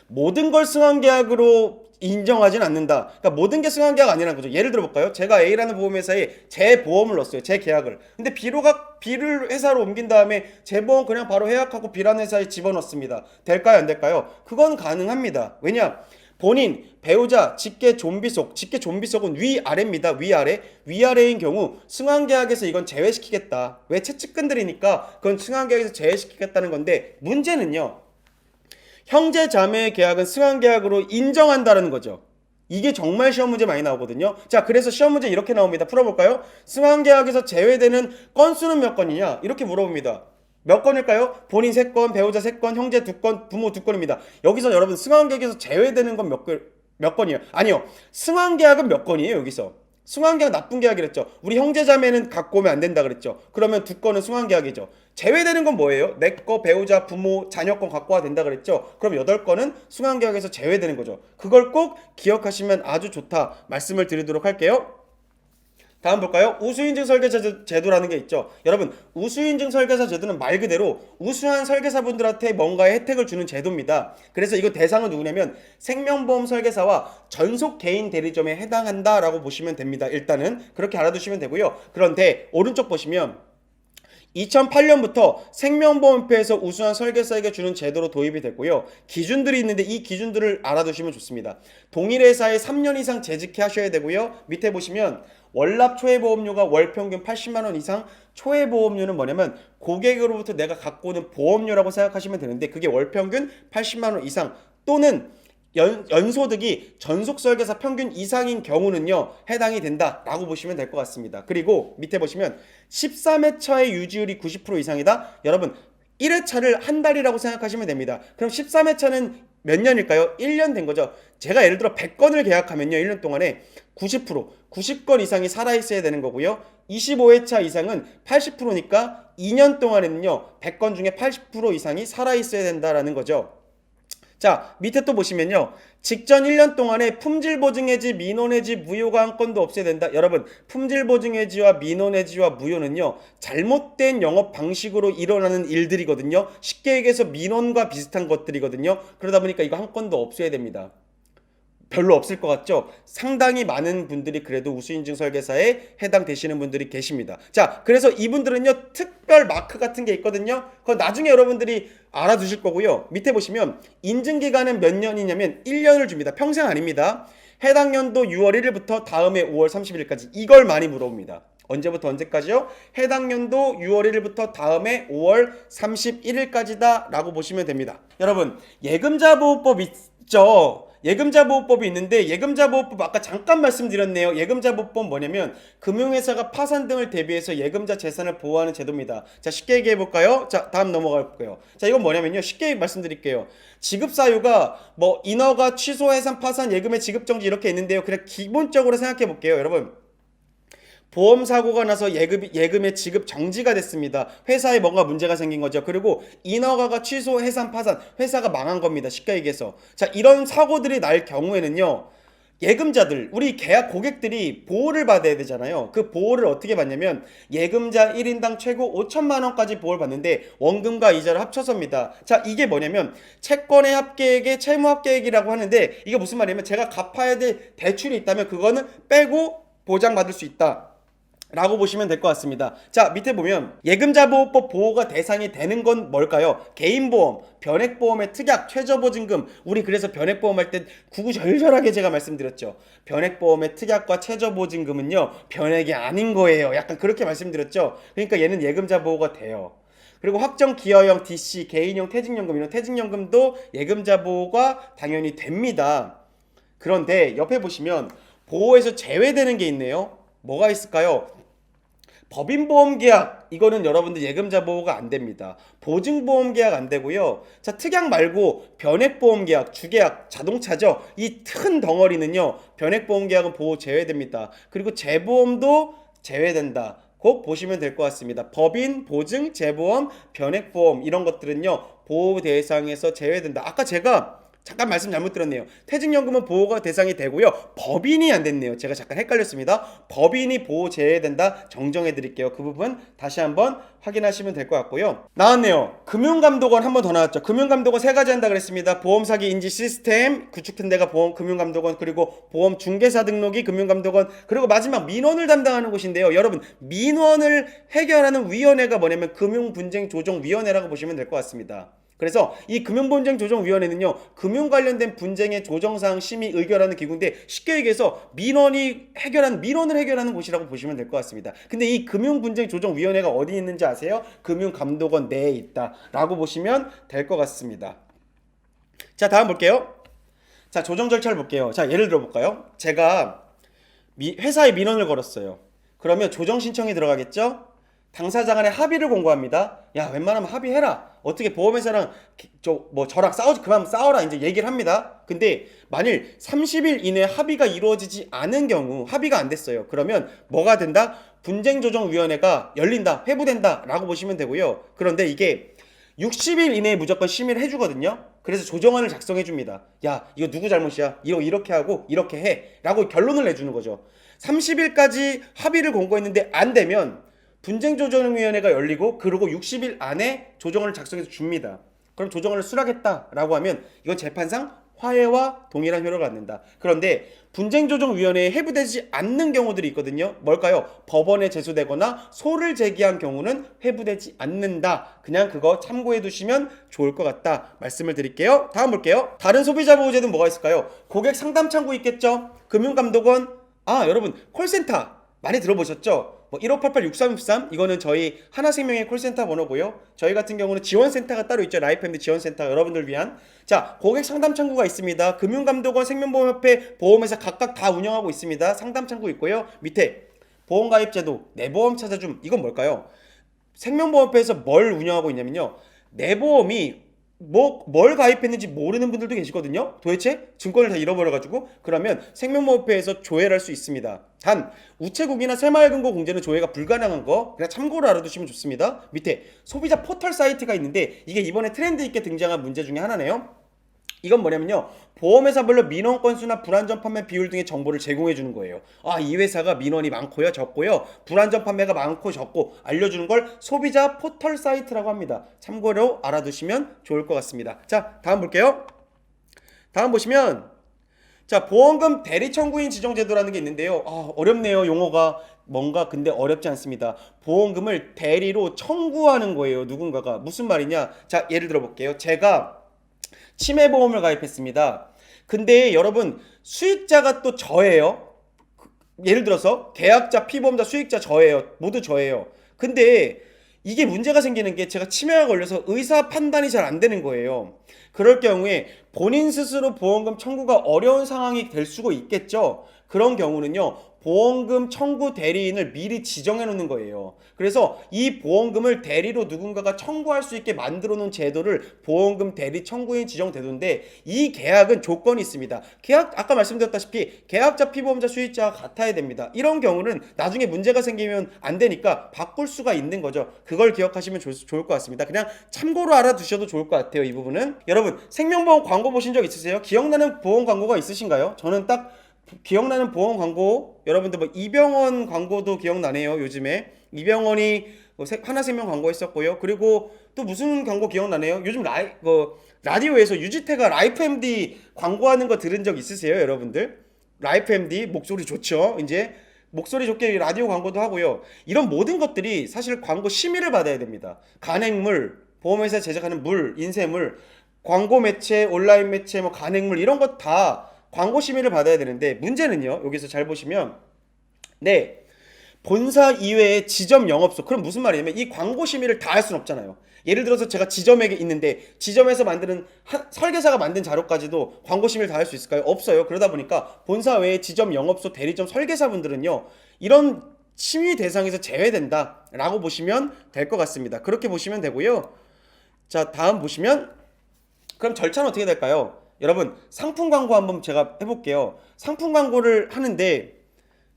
모든 걸 승환계약으로 인정하진 않는다. 그러니까 모든 게 승환계약 아니라는 거죠. 예를 들어 볼까요? 제가 A라는 보험회사에 제 보험을 넣었어요. 제 계약을. 근데 B를 회사로 옮긴 다음에 제 보험 그냥 바로 해약하고 B라는 회사에 집어넣습니다. 될까요? 안 될까요? 그건 가능합니다. 왜냐? 본인, 배우자, 직계 좀비속, 직계 좀비속은 위아래입니다. 위아래인 경우 승환계약에서 이건 제외시키겠다. 왜? 채측근들이니까 그건 승환계약에서 제외시키겠다는 건데, 문제는요, 형제 자매의 계약은 승환계약으로 인정한다는 거죠. 이게 정말 시험 문제 많이 나오거든요. 자, 그래서 시험 문제 이렇게 나옵니다. 풀어볼까요? 승환계약에서 제외되는 건수는 몇 건이냐? 이렇게 물어봅니다. 몇 건일까요? 본인 3건, 배우자 3건, 형제 2건, 부모 2건입니다. 여기서 여러분 승환계약에서 제외되는 건 몇 건이에요? 아니요. 승환계약은 몇 건이에요, 여기서? 승환계약 나쁜 계약이랬죠. 우리 형제자매는 갖고 오면 안 된다 그랬죠. 그러면 2건은 승환계약이죠. 제외되는 건 뭐예요? 내 거, 배우자, 부모, 자녀권 갖고 와야 된다 그랬죠. 그럼 8건은 승환계약에서 제외되는 거죠. 그걸 꼭 기억하시면 아주 좋다 말씀을 드리도록 할게요. 다음 볼까요? 우수인증 설계사 제도라는 게 있죠. 여러분, 우수인증 설계사 제도는 말 그대로 우수한 설계사분들한테 뭔가의 혜택을 주는 제도입니다. 그래서 이거 대상은 누구냐면 생명보험 설계사와 전속 개인 대리점에 해당한다라고 보시면 됩니다. 일단은 그렇게 알아두시면 되고요. 그런데 오른쪽 보시면 2008년부터 생명보험협회에서 우수한 설계사에게 주는 제도로 도입이 됐고요. 기준들이 있는데 이 기준들을 알아두시면 좋습니다. 동일 회사에 3년 이상 재직해 하셔야 되고요. 밑에 보시면 월납 초회보험료가 월 평균 80만 원 이상, 초회보험료는 뭐냐면 고객으로부터 내가 갖고 오는 보험료라고 생각하시면 되는데 그게 월 평균 80만 원 이상 또는 연소득이 전속설계사 평균 이상인 경우는요 해당이 된다라고 보시면 될 것 같습니다. 그리고 밑에 보시면 13회차의 유지율이 90% 이상이다. 여러분 1회차를 한 달이라고 생각하시면 됩니다. 그럼 13회차는 몇 년일까요? 1년 된 거죠. 제가 예를 들어 100건을 계약하면요 1년 동안에 90건 이상이 살아있어야 되는 거고요. 25회차 이상은 80%니까 2년 동안에는요 100건 중에 80% 이상이 살아있어야 된다라는 거죠. 자, 밑에 또 보시면요. 직전 1년 동안에 품질보증해지, 민원해지, 무효가 한 건도 없어야 된다. 여러분, 품질보증해지와 민원해지와 무효는요. 잘못된 영업 방식으로 일어나는 일들이거든요. 쉽게 얘기해서 민원과 비슷한 것들이거든요. 그러다 보니까 이거 한 건도 없어야 됩니다. 별로 없을 것 같죠? 상당히 많은 분들이 그래도 우수인증 설계사에 해당되시는 분들이 계십니다. 자, 그래서 이분들은요, 특별 마크 같은 게 있거든요. 그건 나중에 여러분들이 알아두실 거고요. 밑에 보시면 인증기간은 몇 년이냐면 1년을 줍니다. 평생 아닙니다. 해당 연도 6월 1일부터 다음해 5월 30일까지. 이걸 많이 물어봅니다. 언제부터 언제까지요? 해당 연도 6월 1일부터 다음해 5월 31일까지다 라고 보시면 됩니다. 여러분, 예금자보호법 있죠? 예금자보호법이 있는데 예금자보호법 아까 잠깐 말씀드렸네요. 예금자보호법 뭐냐면 금융회사가 파산 등을 대비해서 예금자 재산을 보호하는 제도입니다. 자, 쉽게 얘기해 볼까요? 자, 다음 넘어가 볼게요. 자, 이건 뭐냐면요. 쉽게 말씀드릴게요. 지급 사유가 뭐 인허가, 취소, 해산, 파산, 예금의 지급 정지 이렇게 있는데요. 그래 기본적으로 생각해 볼게요, 여러분. 보험 사고가 나서 예금의 지급 정지가 됐습니다. 회사에 뭔가 문제가 생긴 거죠. 그리고 인허가가 취소, 해산, 파산, 회사가 망한 겁니다. 쉽게 얘기해서. 자, 이런 사고들이 날 경우에는요. 예금자들, 우리 계약 고객들이 보호를 받아야 되잖아요. 그 보호를 어떻게 받냐면 예금자 1인당 최고 5천만 원까지 보호를 받는데 원금과 이자를 합쳐서입니다. 자, 이게 뭐냐면 채권의 합계액의 채무 합계액이라고 하는데 이게 무슨 말이냐면 제가 갚아야 될 대출이 있다면 그거는 빼고 보장받을 수 있다. 라고 보시면 될 것 같습니다. 자, 밑에 보면 예금자보호법 보호가 대상이 되는 건 뭘까요? 개인보험, 변액보험의 특약, 최저보증금. 우리 그래서 변액보험 할 때 구구절절하게 제가 말씀드렸죠. 변액보험의 특약과 최저보증금은요 변액이 아닌 거예요. 약간 그렇게 말씀드렸죠. 그러니까 얘는 예금자보호가 돼요. 그리고 확정기여형 DC, 개인형 퇴직연금 이런 퇴직연금도 예금자보호가 당연히 됩니다. 그런데 옆에 보시면 보호에서 제외되는 게 있네요. 뭐가 있을까요? 법인보험계약 이거는 여러분들 예금자 보호가 안 됩니다. 보증보험계약 안 되고요. 자, 특약 말고 변액보험계약, 주계약, 자동차죠. 이 큰 덩어리는요. 변액보험계약은 보호 제외됩니다. 그리고 재보험도 제외된다. 꼭 보시면 될 것 같습니다. 법인, 보증, 재보험, 변액보험 이런 것들은요. 보호 대상에서 제외된다. 아까 제가 잠깐 말씀 잘못 들었네요. 퇴직연금은 보호가 대상이 되고요. 법인이 안 됐네요. 제가 잠깐 헷갈렸습니다. 법인이 보호 제외된다. 정정해 드릴게요. 그 부분 다시 한번 확인하시면 될 것 같고요. 나왔네요. 금융감독원 한 번 더 나왔죠. 금융감독원 세 가지 한다 그랬습니다. 보험사기 인지 시스템, 구축된 데가 금융감독원, 그리고 보험중개사 등록이 금융감독원, 그리고 마지막 민원을 담당하는 곳인데요. 여러분, 민원을 해결하는 위원회가 뭐냐면 금융분쟁조정위원회라고 보시면 될 것 같습니다. 그래서 이 금융분쟁조정위원회는요 금융 관련된 분쟁의 조정사항 심의 의결하는 기구인데 쉽게 얘기해서 민원을 해결하는 곳이라고 보시면 될 것 같습니다. 근데 이 금융분쟁조정위원회가 어디 있는지 아세요? 금융감독원 내에 있다 라고 보시면 될 것 같습니다. 자, 다음 볼게요. 자, 조정 절차를 볼게요. 자, 예를 들어 볼까요? 제가 회사에 민원을 걸었어요. 그러면 조정 신청이 들어가겠죠? 당사자 간에 합의를 공고합니다. 야, 웬만하면 합의해라. 어떻게 보험회사랑 저랑 그만 싸워라 이제 얘기를 합니다. 근데 만일 30일 이내에 합의가 이루어지지 않은 경우 합의가 안 됐어요. 그러면 뭐가 된다? 분쟁조정위원회가 열린다, 회부된다 라고 보시면 되고요. 그런데 이게 60일 이내에 무조건 심의를 해주거든요. 그래서 조정안을 작성해 줍니다. 야, 이거 누구 잘못이야? 이렇게 하고 이렇게 해 라고 결론을 내주는 거죠. 30일까지 합의를 공고했는데 안 되면 분쟁조정위원회가 열리고 그리고 60일 안에 조정안을 작성해서 줍니다. 그럼 조정안을 수락했다라고 하면 이건 재판상 화해와 동일한 효력을 갖는다. 그런데 분쟁조정위원회에 회부되지 않는 경우들이 있거든요. 뭘까요? 법원에 제소되거나 소를 제기한 경우는 회부되지 않는다. 그냥 그거 참고해 두시면 좋을 것 같다. 말씀을 드릴게요. 다음 볼게요. 다른 소비자 보호제도는 뭐가 있을까요? 고객 상담 창구 있겠죠? 금융감독원, 여러분 콜센터 많이 들어보셨죠? 뭐 1588-6363 이거는 저희 하나생명의 콜센터 번호고요. 저희 같은 경우는 지원센터가 따로 있죠. 라이프앤드 지원센터 여러분들 위한. 자, 고객 상담 창구가 있습니다. 금융감독원, 생명보험협회, 보험회사 각각 다 운영하고 있습니다. 상담 창구 있고요. 밑에 보험가입제도, 내 보험 찾아줌. 이건 뭘까요? 생명보험협회에서 뭘 운영하고 있냐면요. 내 보험이 뭘 가입했는지 모르는 분들도 계시거든요. 도대체 증권을 다 잃어버려가지고. 그러면 생명보험협회에서 조회를 할 수 있습니다. 단 우체국이나 새마을금고 공제는 조회가 불가능한 거 그냥 참고로 알아두시면 좋습니다. 밑에 소비자 포털 사이트가 있는데 이게 이번에 트렌드 있게 등장한 문제 중에 하나네요. 이건 뭐냐면요. 보험회사별로 민원 건수나 불안전 판매 비율 등의 정보를 제공해 주는 거예요. 이 회사가 민원이 많고요, 적고요. 불안전 판매가 많고 적고 알려주는 걸 소비자 포털 사이트라고 합니다. 참고로 알아두시면 좋을 것 같습니다. 자, 다음 볼게요. 다음 보시면 자, 보험금 대리 청구인 지정 제도라는 게 있는데요. 어렵네요. 용어가 뭔가 근데 어렵지 않습니다. 보험금을 대리로 청구하는 거예요. 누군가가. 무슨 말이냐? 자, 예를 들어 볼게요. 제가 치매보험을 가입했습니다. 근데 여러분 수익자가 또 저예요. 예를 들어서 계약자, 피보험자, 수익자 저예요. 모두 저예요. 근데 이게 문제가 생기는 게 제가 치매가 걸려서 의사 판단이 잘 안 되는 거예요. 그럴 경우에 본인 스스로 보험금 청구가 어려운 상황이 될 수가 있겠죠. 그런 경우는요. 보험금 청구 대리인을 미리 지정해 놓는 거예요. 그래서 이 보험금을 대리로 누군가가 청구할 수 있게 만들어 놓은 제도를 보험금 대리 청구인 지정 제도인데 이 계약은 조건이 있습니다. 계약 아까 말씀드렸다시피 계약자, 피보험자, 수익자가 같아야 됩니다. 이런 경우는 나중에 문제가 생기면 안 되니까 바꿀 수가 있는 거죠. 그걸 기억하시면 좋을 것 같습니다. 그냥 참고로 알아두셔도 좋을 것 같아요. 이 부분은. 여러분 생명보험 광고 보신 적 있으세요? 기억나는 보험 광고가 있으신가요? 저는 딱 기억나는 보험 광고 여러분들 뭐 이병헌 광고도 기억나네요. 요즘에 이병헌이 하나생명 광고 했었고요. 그리고 또 무슨 광고 기억나네요? 요즘 라디오에서 유지태가 라이프 MD 광고하는 거 들은 적 있으세요, 여러분들? 라이프 MD 목소리 좋죠. 이제 목소리 좋게 라디오 광고도 하고요. 이런 모든 것들이 사실 광고 심의를 받아야 됩니다. 간행물, 보험회사 제작하는 물, 인쇄물, 광고 매체, 온라인 매체, 뭐 간행물 이런 것 다 광고 심의를 받아야 되는데 문제는요. 여기서 잘 보시면 본사 이외에 지점 영업소. 그럼 무슨 말이냐면 이 광고 심의를 다 할 수는 없잖아요. 예를 들어서 제가 지점에 있는데 지점에서 만드는 설계사가 만든 자료까지도 광고 심의를 다 할 수 있을까요? 없어요. 그러다 보니까 본사 외에 지점 영업소 대리점 설계사분들은요. 이런 심의 대상에서 제외된다라고 보시면 될 것 같습니다. 그렇게 보시면 되고요. 자, 다음 보시면 그럼 절차는 어떻게 될까요? 여러분 상품 광고 한번 제가 해볼게요. 상품 광고를 하는데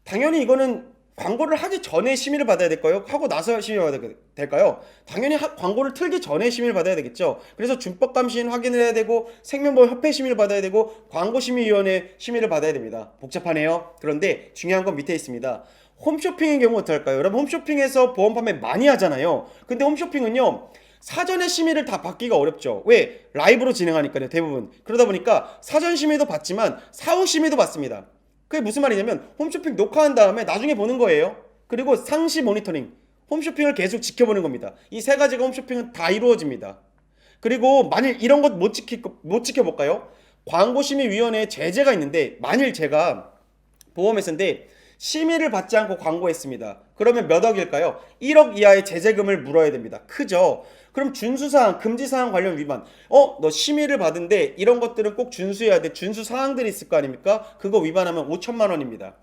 당연히 이거는 광고를 하기 전에 심의를 받아야 될까요? 하고 나서 심의를 받아야 될까요? 당연히 광고를 틀기 전에 심의를 받아야 되겠죠. 그래서 준법감시인 확인을 해야 되고 생명보험협회 심의를 받아야 되고 광고심의위원회 심의를 받아야 됩니다. 복잡하네요. 그런데 중요한 건 밑에 있습니다. 홈쇼핑의 경우 어떻게 할까요? 여러분 홈쇼핑에서 보험 판매 많이 하잖아요. 근데 홈쇼핑은요. 사전에 심의를 다 받기가 어렵죠. 왜? 라이브로 진행하니까요. 대부분. 그러다 보니까 사전 심의도 받지만 사후 심의도 받습니다. 그게 무슨 말이냐면 홈쇼핑 녹화한 다음에 나중에 보는 거예요. 그리고 상시 모니터링. 홈쇼핑을 계속 지켜보는 겁니다. 이 세 가지가 홈쇼핑은 다 이루어집니다. 그리고 만일 이런 것 못 지켜볼까요? 광고심의위원회에 제재가 있는데 만일 제가 보험회사인데 심의를 받지 않고 광고했습니다. 그러면 몇 억일까요? 1억 이하의 제재금을 물어야 됩니다. 크죠? 그럼 준수사항, 금지사항 관련 위반. 너 심의를 받은데 이런 것들은 꼭 준수해야 돼. 준수사항들이 있을 거 아닙니까? 그거 위반하면 5천만 원입니다.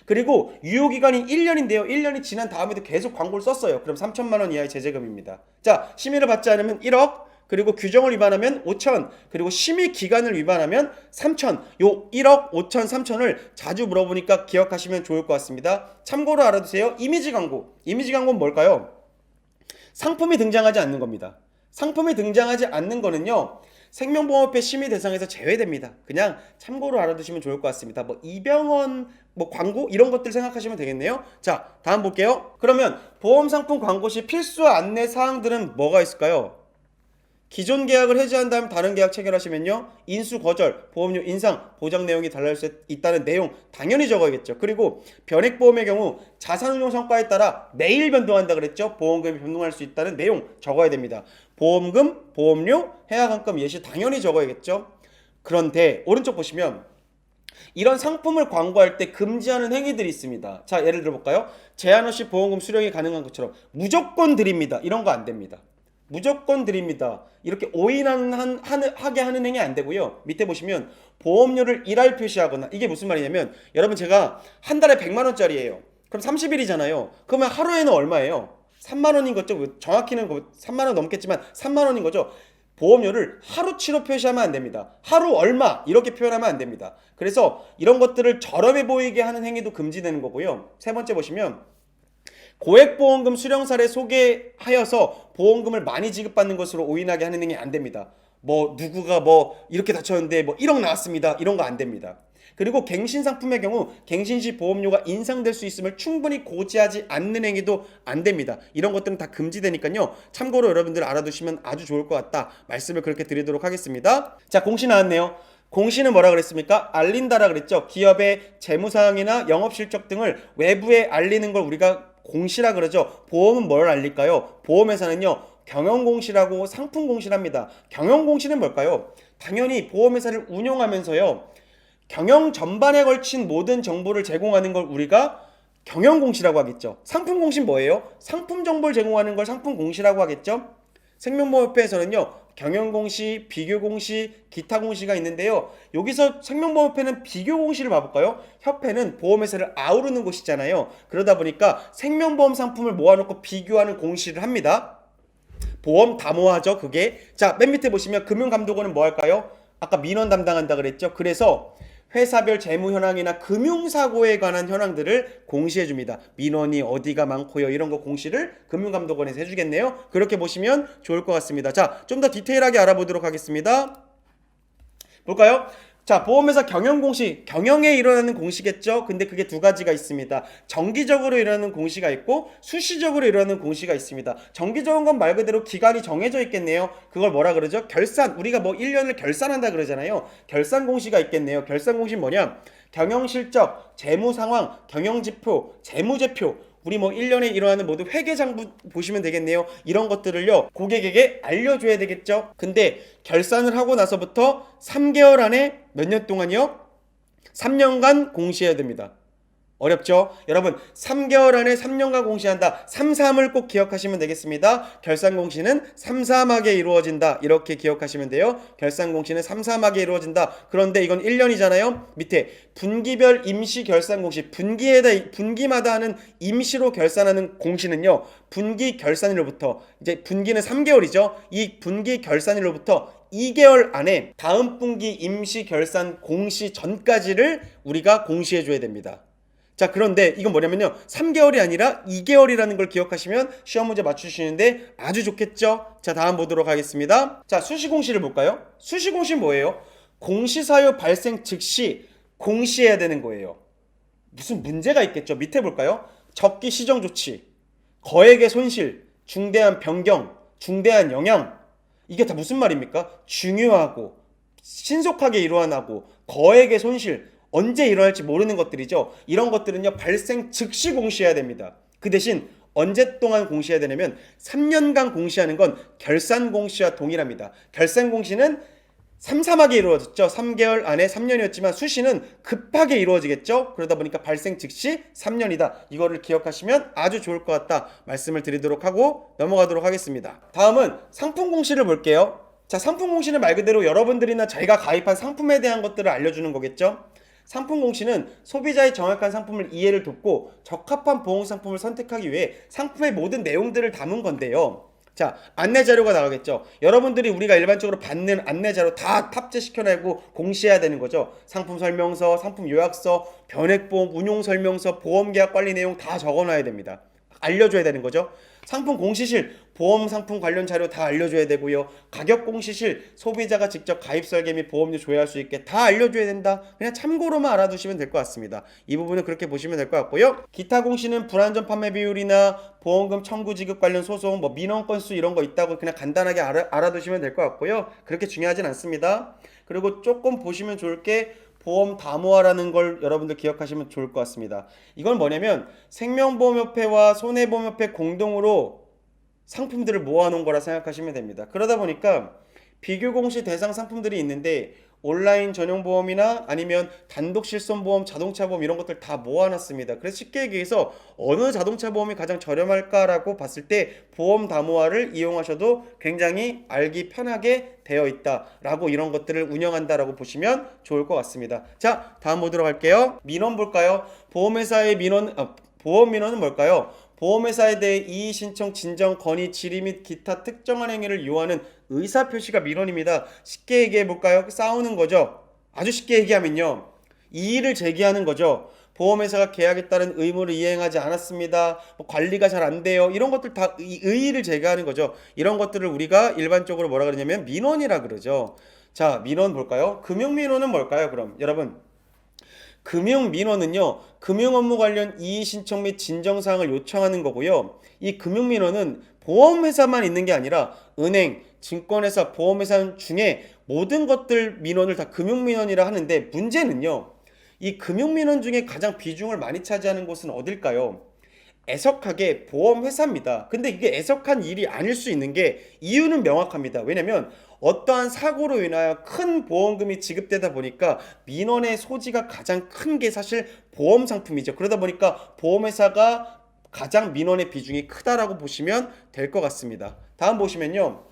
그리고 유효기간이 1년인데요. 1년이 지난 다음에도 계속 광고를 썼어요. 그럼 3천만 원 이하의 제재금입니다. 자, 심의를 받지 않으면 1억, 그리고 규정을 위반하면 5천, 그리고 심의 기간을 위반하면 3천. 요 1억, 5천, 3천을 자주 물어보니까 기억하시면 좋을 것 같습니다. 참고로 알아두세요. 이미지 광고. 이미지 광고는 뭘까요? 상품이 등장하지 않는 겁니다. 상품이 등장하지 않는 거는요. 생명보험협회 심의 대상에서 제외됩니다. 그냥 참고로 알아두시면 좋을 것 같습니다. 뭐 이병헌 광고 이런 것들 생각하시면 되겠네요. 자, 다음 볼게요. 그러면 보험 상품 광고 시 필수 안내 사항들은 뭐가 있을까요? 기존 계약을 해지한 다음 다른 계약 체결하시면요, 인수 거절, 보험료 인상, 보장 내용이 달라질 수 있다는 내용 당연히 적어야겠죠. 그리고 변액보험의 경우 자산운용 성과에 따라 매일 변동한다 그랬죠. 보험금이 변동할 수 있다는 내용 적어야 됩니다. 보험금, 보험료, 해약환급 예시 당연히 적어야겠죠. 그런데 오른쪽 보시면 이런 상품을 광고할 때 금지하는 행위들이 있습니다. 자, 예를 들어볼까요? 제한 없이 보험금 수령이 가능한 것처럼 무조건 드립니다. 이런 거 안 됩니다. 무조건 드립니다. 이렇게 하게 하는 행위 안 되고요. 밑에 보시면 보험료를 일할 표시하거나, 이게 무슨 말이냐면, 여러분 제가 한 달에 100만 원짜리예요. 그럼 30일이잖아요. 그러면 하루에는 얼마예요? 3만 원인 거죠. 정확히는 3만 원 넘겠지만 3만 원인 거죠. 보험료를 하루치로 표시하면 안 됩니다. 하루 얼마 이렇게 표현하면 안 됩니다. 그래서 이런 것들을 저렴해 보이게 하는 행위도 금지되는 거고요. 세 번째 보시면 고액보험금 수령 사례 소개하여서 보험금을 많이 지급받는 것으로 오인하게 하는 행위 안 됩니다. 뭐 누구가 뭐 이렇게 다쳤는데 뭐 1억 나왔습니다. 이런 거 안 됩니다. 그리고 갱신 상품의 경우 갱신 시 보험료가 인상될 수 있음을 충분히 고지하지 않는 행위도 안 됩니다. 이런 것들은 다 금지되니까요. 참고로 여러분들 알아두시면 아주 좋을 것 같다. 말씀을 그렇게 드리도록 하겠습니다. 자, 공시 나왔네요. 공시는 뭐라 그랬습니까? 알린다라 그랬죠. 기업의 재무사항이나 영업실적 등을 외부에 알리는 걸 우리가 공시라 그러죠. 보험은 뭘 알릴까요? 보험회사는요, 경영공시라고 상품공시랍니다. 경영공시는 뭘까요? 당연히 보험회사를 운용하면서요, 경영 전반에 걸친 모든 정보를 제공하는 걸 우리가 경영공시라고 하겠죠. 상품공시는 뭐예요? 상품 정보를 제공하는 걸 상품공시라고 하겠죠. 생명보험협회에서는요, 경영공시, 비교공시, 기타공시가 있는데요. 여기서 생명보험협회는 비교공시를 봐볼까요? 협회는 보험회사를 아우르는 곳이잖아요. 그러다 보니까 생명보험 상품을 모아놓고 비교하는 공시를 합니다. 보험 담호하죠, 그게. 자, 맨 밑에 보시면 금융감독원은 뭐 할까요? 아까 민원 담당한다 그랬죠. 그래서 회사별 재무 현황이나 금융사고에 관한 현황들을 공시해줍니다. 민원이 어디가 많고요, 이런 거 공시를 금융감독원에서 해주겠네요. 그렇게 보시면 좋을 것 같습니다. 자, 좀 더 디테일하게 알아보도록 하겠습니다. 볼까요? 자, 보험회사 경영공시, 경영에 일어나는 공시겠죠? 근데 그게 두 가지가 있습니다. 정기적으로 일어나는 공시가 있고 수시적으로 일어나는 공시가 있습니다. 정기적인 건 말 그대로 기간이 정해져 있겠네요. 그걸 뭐라 그러죠? 결산, 우리가 뭐 1년을 결산한다 그러잖아요. 결산 공시가 있겠네요. 결산 공시는 뭐냐? 경영실적, 재무상황, 경영지표, 재무제표, 우리 뭐 1년에 일어나는 모두 회계장부 보시면 되겠네요. 이런 것들을요, 고객에게 알려줘야 되겠죠. 근데 결산을 하고 나서부터 3개월 안에 몇 년 동안이요? 3년간 공시해야 됩니다. 어렵죠? 여러분, 3개월 안에 3년간 공시한다. 33을 꼭 기억하시면 되겠습니다. 결산 공시는 삼삼하게 이루어진다. 이렇게 기억하시면 돼요. 결산 공시는 삼삼하게 이루어진다. 그런데 이건 1년이잖아요. 밑에 분기별 임시 결산 공시, 분기마다 하는 임시로 결산하는 공시는요, 분기 결산일로부터, 이제 분기는 3개월이죠. 이 분기 결산일로부터 2개월 안에 다음 분기 임시 결산 공시 전까지를 우리가 공시해 줘야 됩니다. 자, 그런데 이건 뭐냐면요, 3개월이 아니라 2개월이라는 걸 기억하시면 시험 문제 맞추시는데 아주 좋겠죠. 자, 다음 보도록 하겠습니다. 자, 수시공시를 볼까요? 수시공시는 뭐예요? 공시사유 발생 즉시 공시해야 되는 거예요. 무슨 문제가 있겠죠. 밑에 볼까요? 적기 시정조치, 거액의 손실, 중대한 변경, 중대한 영향, 이게 다 무슨 말입니까? 중요하고 신속하게 일어나고 거액의 손실, 언제 일어날지 모르는 것들이죠. 이런 것들은요, 발생 즉시 공시해야 됩니다. 그 대신 언제 동안 공시해야 되냐면 3년간 공시하는 건 결산 공시와 동일합니다. 결산 공시는 삼삼하게 이루어졌죠. 3개월 안에 3년이었지만 수시는 급하게 이루어지겠죠. 그러다 보니까 발생 즉시 3년이다. 이거를 기억하시면 아주 좋을 것 같다 말씀을 드리도록 하고 넘어가도록 하겠습니다. 다음은 상품 공시를 볼게요. 자, 상품 공시는 말 그대로 여러분들이나 자기가 가입한 상품에 대한 것들을 알려주는 거겠죠. 상품 공시는 소비자의 정확한 상품을 이해를 돕고 적합한 보험 상품을 선택하기 위해 상품의 모든 내용들을 담은 건데요. 자, 안내 자료가 나가겠죠. 여러분들이 우리가 일반적으로 받는 안내 자료 다 탑재시켜내고 공시해야 되는 거죠. 상품 설명서, 상품 요약서, 변액보험 운용 설명서, 보험 계약 관리 내용 다 적어놔야 됩니다. 알려줘야 되는 거죠. 상품 공시실, 보험 상품 관련 자료 다 알려줘야 되고요. 가격 공시실, 소비자가 직접 가입 설계 및 보험료 조회할 수 있게 다 알려줘야 된다. 그냥 참고로만 알아두시면 될 것 같습니다. 이 부분은 그렇게 보시면 될 것 같고요. 기타 공시는 불안전 판매 비율이나 보험금 청구 지급 관련 소송, 뭐 민원 건수 이런 거 있다고 그냥 간단하게 알아두시면 될 것 같고요. 그렇게 중요하진 않습니다. 그리고 조금 보시면 좋을 게 보험 담보화라는 걸 여러분들 기억하시면 좋을 것 같습니다. 이건 뭐냐면 생명보험협회와 손해보험협회 공동으로 상품들을 모아놓은 거라 생각하시면 됩니다. 그러다 보니까 비교 공시 대상 상품들이 있는데 온라인 전용 보험이나 아니면 단독 실손보험, 자동차 보험 이런 것들 다 모아놨습니다. 그래서 쉽게 얘기해서 어느 자동차 보험이 가장 저렴할까라고 봤을 때 보험 담보화를 이용하셔도 굉장히 알기 편하게 되어 있다라고 이런 것들을 운영한다라고 보시면 좋을 것 같습니다. 자, 다음 보도록 할게요. 민원 볼까요? 보험회사의 민원, 보험 민원은 뭘까요? 보험회사에 대해 이의 신청, 진정, 건의, 질의 및 기타 특정한 행위를 요하는 의사표시가 민원입니다. 쉽게 얘기해 볼까요? 싸우는 거죠. 아주 쉽게 얘기하면요. 이의를 제기하는 거죠. 보험회사가 계약에 따른 의무를 이행하지 않았습니다. 뭐 관리가 잘 안 돼요. 이런 것들 다 의의를 제기하는 거죠. 이런 것들을 우리가 일반적으로 뭐라 그러냐면 민원이라 그러죠. 자, 민원 볼까요? 금융민원은 뭘까요? 그럼 여러분. 금융민원은요, 금융업무 관련 이의신청 및 진정사항을 요청하는 거고요. 이 금융민원은 보험회사만 있는 게 아니라 은행, 증권회사, 보험회사 중에 모든 것들 민원을 다 금융민원이라 하는데 문제는요, 이 금융민원 중에 가장 비중을 많이 차지하는 곳은 어딜까요? 애석하게 보험회사입니다. 근데 이게 애석한 일이 아닐 수 있는 게 이유는 명확합니다. 왜냐면 어떠한 사고로 인하여 큰 보험금이 지급되다 보니까 민원의 소지가 가장 큰 게 사실 보험 상품이죠. 그러다 보니까 보험회사가 가장 민원의 비중이 크다라고 보시면 될 것 같습니다. 다음 보시면요.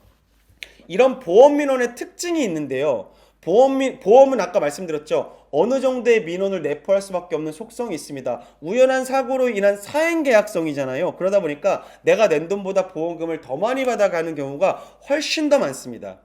이런 보험 민원의 특징이 있는데요. 보험은 아까 말씀드렸죠. 어느 정도의 민원을 내포할 수밖에 없는 속성이 있습니다. 우연한 사고로 인한 사행계약성이잖아요. 그러다 보니까 내가 낸 돈보다 보험금을 더 많이 받아가는 경우가 훨씬 더 많습니다.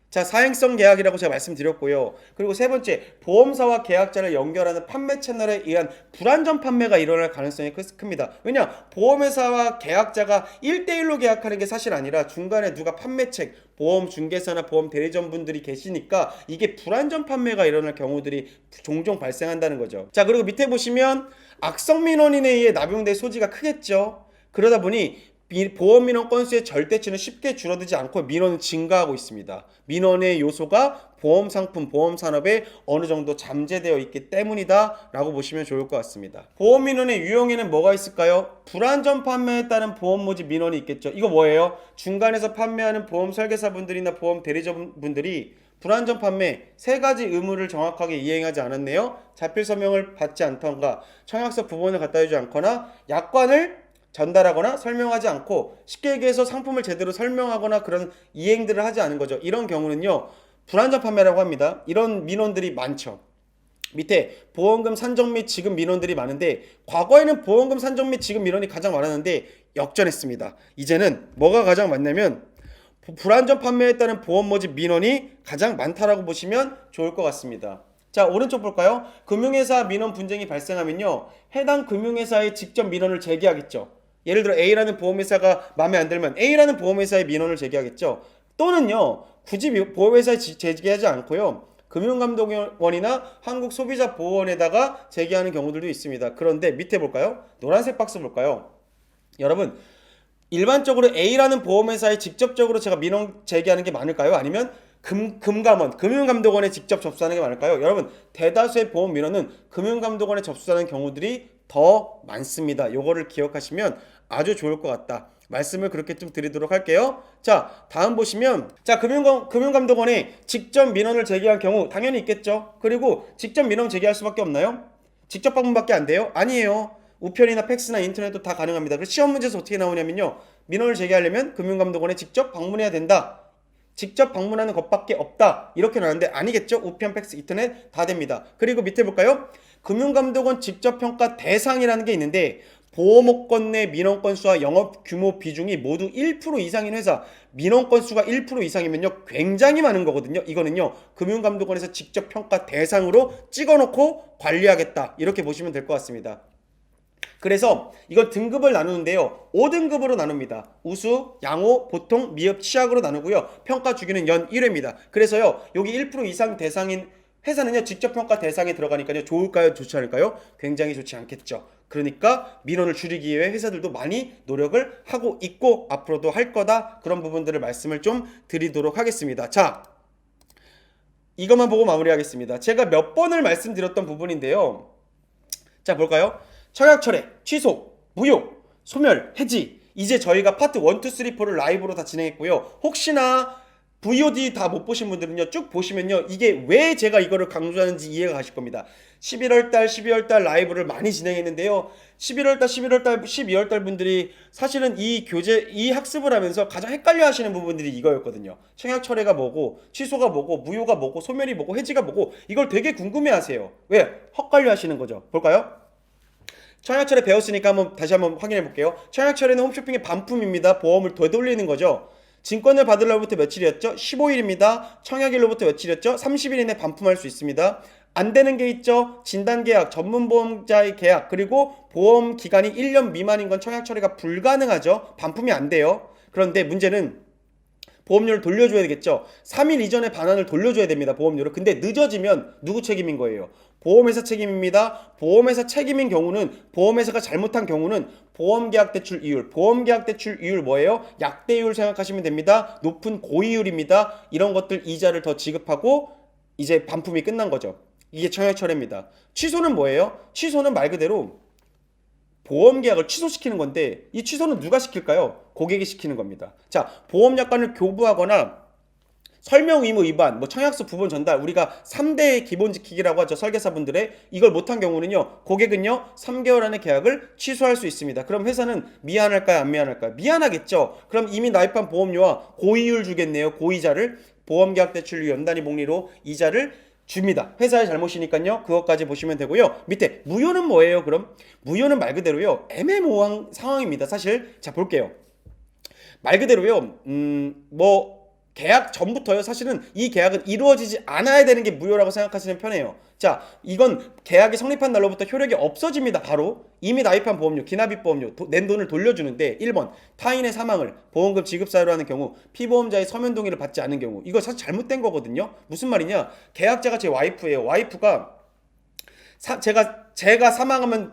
자, 사행성 계약이라고 제가 말씀드렸고요. 그리고 세 번째, 보험사와 계약자를 연결하는 판매 채널에 의한 불안전 판매가 일어날 가능성이 큽니다. 왜냐? 보험회사와 계약자가 1대1로 계약하는 게 사실 아니라 중간에 누가 판매책, 보험 중개사나 보험 대리점 분들이 계시니까 이게 불안전 판매가 일어날 경우들이 종종 발생한다는 거죠. 자, 그리고 밑에 보시면 악성 민원인에 의해 남용될 소지가 크겠죠. 그러다 보니 보험 민원 건수의 절대치는 쉽게 줄어들지 않고 민원은 증가하고 있습니다. 민원의 요소가 보험 상품, 보험 산업에 어느 정도 잠재되어 있기 때문이다 라고 보시면 좋을 것 같습니다. 보험 민원의 유형에는 뭐가 있을까요? 불안전 판매에 따른 보험 모집 민원이 있겠죠. 이거 뭐예요? 중간에서 판매하는 보험 설계사분들이나 보험 대리점분들이 불안전 판매 세 가지 의무를 정확하게 이행하지 않았네요. 자필 서명을 받지 않던가, 청약서 부본을 갖다 주지 않거나, 약관을 전달하거나 설명하지 않고, 쉽게 얘기해서 상품을 제대로 설명하거나 그런 이행들을 하지 않은 거죠. 이런 경우는요, 불안전 판매라고 합니다. 이런 민원들이 많죠. 밑에 보험금 산정 및 지급 민원들이 많은데, 과거에는 보험금 산정 및 지급 민원이 가장 많았는데 역전했습니다. 이제는 뭐가 가장 많냐면 불안전 판매에 따른 보험 모집 민원이 가장 많다라고 보시면 좋을 것 같습니다. 자, 오른쪽 볼까요? 금융회사 민원 분쟁이 발생하면요, 해당 금융회사에 직접 민원을 제기하겠죠. 예를 들어 A라는 보험회사가 마음에 안 들면 A라는 보험회사에 민원을 제기하겠죠. 또는요, 굳이 보험회사에 제기하지 않고요, 금융감독원이나 한국소비자보호원에다가 제기하는 경우들도 있습니다. 그런데 밑에 볼까요? 노란색 박스 볼까요? 여러분, 일반적으로 A라는 보험회사에 직접적으로 제가 민원 제기하는 게 많을까요? 아니면 금감원, 금융감독원에 직접 접수하는 게 많을까요? 여러분, 대다수의 보험 민원은 금융감독원에 접수하는 경우들이 더 많습니다. 요거를 기억하시면 아주 좋을 것 같다. 말씀을 그렇게 좀 드리도록 할게요. 자, 다음 보시면, 자, 금융감독원에 직접 민원을 제기한 경우 당연히 있겠죠. 그리고 직접 민원 제기할 수밖에 없나요? 직접 방문밖에 안 돼요? 아니에요. 우편이나 팩스나 인터넷도 다 가능합니다. 그래서 시험 문제에서 어떻게 나오냐면요, 민원을 제기하려면 금융감독원에 직접 방문해야 된다. 직접 방문하는 것밖에 없다. 이렇게 나왔는데 아니겠죠? 우편, 팩스, 인터넷 다 됩니다. 그리고 밑에 볼까요? 금융감독원 직접평가 대상이라는 게 있는데, 보험업권 내 민원 건수와 영업 규모 비중이 모두 1% 이상인 회사, 민원 건수가 1% 이상이면요, 굉장히 많은 거거든요. 이거는요, 금융감독원에서 직접 평가 대상으로 찍어놓고 관리하겠다. 이렇게 보시면 될 것 같습니다. 그래서 이걸 등급을 나누는데요. 5등급으로 나눕니다. 우수, 양호, 보통, 미흡, 취약으로 나누고요. 평가 주기는 연 1회입니다. 그래서요. 여기 1% 이상 대상인 회사는요. 직접 평가 대상에 들어가니까요. 좋을까요? 좋지 않을까요? 굉장히 좋지 않겠죠. 그러니까 민원을 줄이기 위해 회사들도 많이 노력을 하고 있고 앞으로도 할 거다. 그런 부분들을 말씀을 좀 드리도록 하겠습니다. 자, 이것만 보고 마무리하겠습니다. 제가 몇 번을 말씀드렸던 부분인데요. 자, 볼까요? 청약철회, 취소, 무효, 소멸, 해지. 이제 저희가 파트 1, 2, 3, 4를 라이브로 다 진행했고요. 혹시나 VOD 다 못 보신 분들은요, 쭉 보시면요, 이게 왜 제가 이거를 강조하는지 이해가 가실 겁니다. 11월달, 12월달 라이브를 많이 진행했는데요. 11월달, 11월달, 12월달 분들이 사실은 이 학습을 하면서 가장 헷갈려 하시는 부분들이 이거였거든요. 청약철회가 뭐고, 취소가 뭐고, 무효가 뭐고, 소멸이 뭐고, 해지가 뭐고, 이걸 되게 궁금해 하세요. 왜? 헷갈려 하시는 거죠. 볼까요? 청약철회 배웠으니까 다시 한번 확인해 볼게요. 청약철회는 홈쇼핑의 반품입니다. 보험을 되돌리는 거죠. 증권을 받으려부터 며칠이었죠? 15일입니다. 청약일로부터 며칠이었죠? 30일 이내 반품할 수 있습니다. 안 되는 게 있죠? 진단계약, 전문보험자의 계약, 그리고 보험 기간이 1년 미만인 건 청약철회가 불가능하죠. 반품이 안 돼요. 그런데 문제는 보험료를 돌려줘야 되겠죠. 3일 이전에 반환을 돌려줘야 됩니다. 보험료를. 근데 늦어지면 누구 책임인 거예요? 보험회사 책임입니다. 보험회사 책임인 경우는 보험회사가 잘못한 경우는 보험계약대출 이율. 보험계약대출 이율 뭐예요? 약대율 생각하시면 됩니다. 높은 고이율입니다. 이런 것들 이자를 더 지급하고 이제 반품이 끝난 거죠. 이게 청약철회입니다. 취소는 뭐예요? 취소는 말 그대로 보험계약을 취소시키는 건데 이 취소는 누가 시킬까요? 고객이 시키는 겁니다. 자, 보험약관을 교부하거나 설명 의무 위반, 청약서 부분 전달, 우리가 3대 기본 지키기라고 하죠. 설계사분들의. 이걸 못한 경우는요, 고객은요 3개월 안에 계약을 취소할 수 있습니다. 그럼 회사는 미안할까요? 안 미안할까요? 미안하겠죠. 그럼 이미 나입한 보험료와 고이율 주겠네요. 고이자를. 보험계약 대출료 연단위 복리로 이자를 줍니다. 회사의 잘못이니까요. 그것까지 보시면 되고요. 밑에 무효는 뭐예요? 그럼 무효는 말 그대로요, 애매모호한 상황입니다. 사실. 자, 볼게요. 말 그대로요. 계약 전부터요. 사실은 이 계약은 이루어지지 않아야 되는 게 무효라고 생각하시는 편이에요. 자, 이건 계약이 성립한 날로부터 효력이 없어집니다. 바로 이미 나입한 보험료, 기납입 보험료, 낸 돈을 돌려주는데 1번 타인의 사망을 보험금 지급 사유로 하는 경우, 피보험자의 서면 동의를 받지 않은 경우. 이거 사실 잘못된 거거든요. 무슨 말이냐? 계약자가 제 와이프예요. 와이프가 제가 사망하면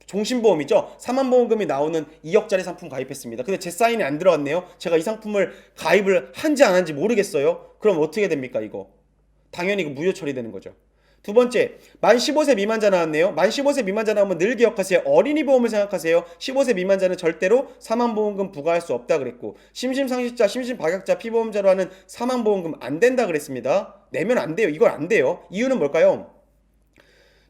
종신보험이죠. 사망보험금이 나오는 2억짜리 상품 가입했습니다. 근데 제 사인이 안 들어갔네요. 제가 이 상품을 가입을 한지 안 한지 모르겠어요. 그럼 어떻게 됩니까 이거? 당연히 이거 무효 처리되는 거죠. 두 번째, 만 15세 미만자 나왔네요. 만 15세 미만자 나오면 늘 기억하세요. 어린이 보험을 생각하세요. 15세 미만자는 절대로 사망보험금 부과할 수 없다 그랬고, 심심상실자, 심심박약자, 피보험자로 하는 사망보험금 안 된다 그랬습니다. 내면 안 돼요. 이건 안 돼요. 이유는 뭘까요?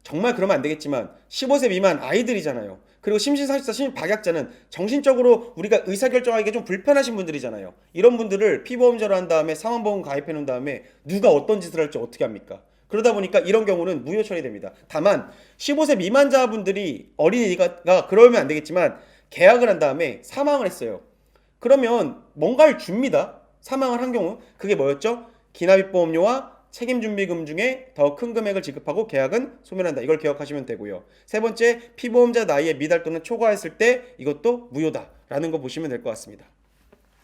정말 그러면 안 되겠지만 15세 미만 아이들이잖아요. 그리고 심신상실자, 심신박약자는 정신적으로 우리가 의사결정하기가 좀 불편하신 분들이잖아요. 이런 분들을 피보험자로 한 다음에 사망보험 가입해 놓은 다음에 누가 어떤 짓을 할지 어떻게 합니까? 그러다 보니까 이런 경우는 무효 처리됩니다. 다만 15세 미만자분들이, 어린이가 그러면 안 되겠지만 계약을 한 다음에 사망을 했어요. 그러면 뭔가를 줍니다. 사망을 한 경우. 그게 뭐였죠? 기납입보험료와 책임준비금 중에 더 큰 금액을 지급하고 계약은 소멸한다. 이걸 기억하시면 되고요. 세 번째, 피보험자 나이에 미달 또는 초과했을 때 이것도 무효다라는 거 보시면 될 것 같습니다.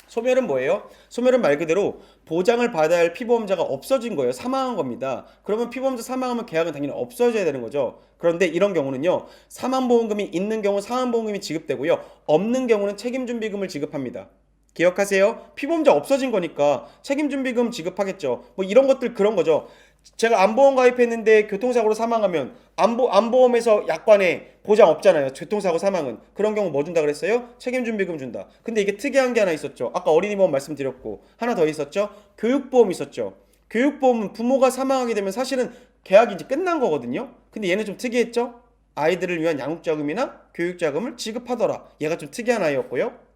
소멸은 뭐예요? 소멸은 말 그대로 보장을 받아야 할 피보험자가 없어진 거예요. 사망한 겁니다. 그러면 피보험자 사망하면 계약은 당연히 없어져야 되는 거죠. 그런데 이런 경우는요, 사망보험금이 있는 경우 사망보험금이 지급되고요, 없는 경우는 책임준비금을 지급합니다. 기억하세요. 피보험자 없어진 거니까 책임준비금 지급하겠죠. 이런 것들 그런 거죠. 제가 안보험 가입했는데 교통사고로 사망하면 안보험에서 약관에 보장 없잖아요. 교통사고 사망은. 그런 경우 뭐 준다 그랬어요? 책임준비금 준다. 근데 이게 특이한 게 하나 있었죠. 아까 어린이보험 말씀드렸고 하나 더 있었죠. 교육보험 있었죠. 교육보험은 부모가 사망하게 되면 사실은 계약이 이제 끝난 거거든요. 근데 얘는 좀 특이했죠. 아이들을 위한 양육자금이나 교육자금을 지급하더라. 얘가 좀 특이한 아이였고요.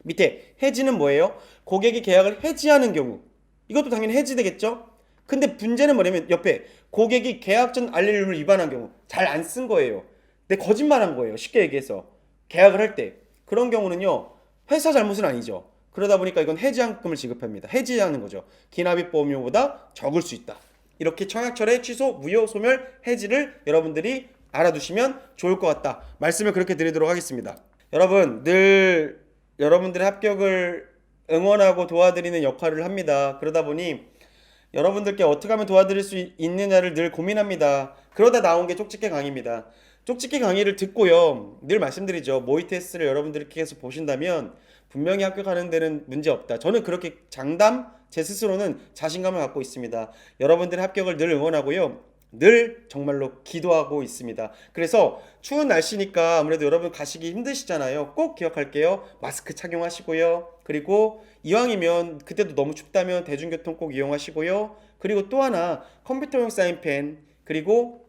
밑에 해지는 뭐예요? 고객이 계약을 해지하는 경우. 이것도 당연히 해지되겠죠? 근데 문제는 뭐냐면 옆에 고객이 계약 전 알릴 의무를 위반한 경우, 잘 안 쓴 거예요. 내 거짓말한 거예요. 쉽게 얘기해서 계약을 할 때. 그런 경우는요, 회사 잘못은 아니죠. 그러다 보니까 이건 해지한금을 지급합니다. 해지하는 거죠. 기납입 보험료보다 적을 수 있다. 이렇게 청약철회 취소, 무효, 소멸, 해지를 여러분들이 알아두시면 좋을 것 같다. 말씀을 그렇게 드리도록 하겠습니다. 여러분, 늘 여러분들의 합격을 응원하고 도와드리는 역할을 합니다. 그러다 보니 여러분들께 어떻게 하면 도와드릴 수 있느냐를 늘 고민합니다. 그러다 나온 게 쪽집게 강의입니다. 쪽집게 강의를 듣고요. 늘 말씀드리죠. 모의 테스트를 여러분들께서 보신다면 분명히 합격하는 데는 문제 없다. 저는 그렇게 제 스스로는 자신감을 갖고 있습니다. 여러분들의 합격을 늘 응원하고요. 늘 정말로 기도하고 있습니다. 그래서 추운 날씨니까 아무래도 여러분 가시기 힘드시잖아요. 꼭 기억할게요. 마스크 착용하시고요. 그리고 이왕이면 그때도 너무 춥다면 대중교통 꼭 이용하시고요. 그리고 또 하나 컴퓨터용 사인펜 그리고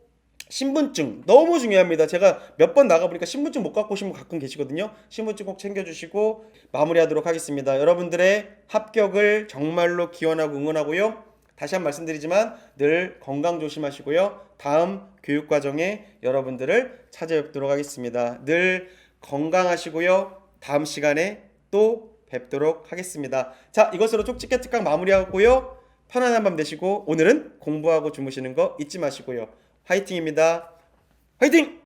신분증 너무 중요합니다. 제가 몇 번 나가보니까 신분증 못 갖고 오신 분 가끔 계시거든요. 신분증 꼭 챙겨주시고 마무리하도록 하겠습니다. 여러분들의 합격을 정말로 기원하고 응원하고요. 다시 한 번 말씀드리지만 늘 건강 조심하시고요. 다음 교육과정에 여러분들을 찾아뵙도록 하겠습니다. 늘 건강하시고요. 다음 시간에 또 뵙도록 하겠습니다. 자, 이것으로 쪽집게 특강 마무리하고요. 편안한 밤 되시고 오늘은 공부하고 주무시는 거 잊지 마시고요. 화이팅입니다. 화이팅!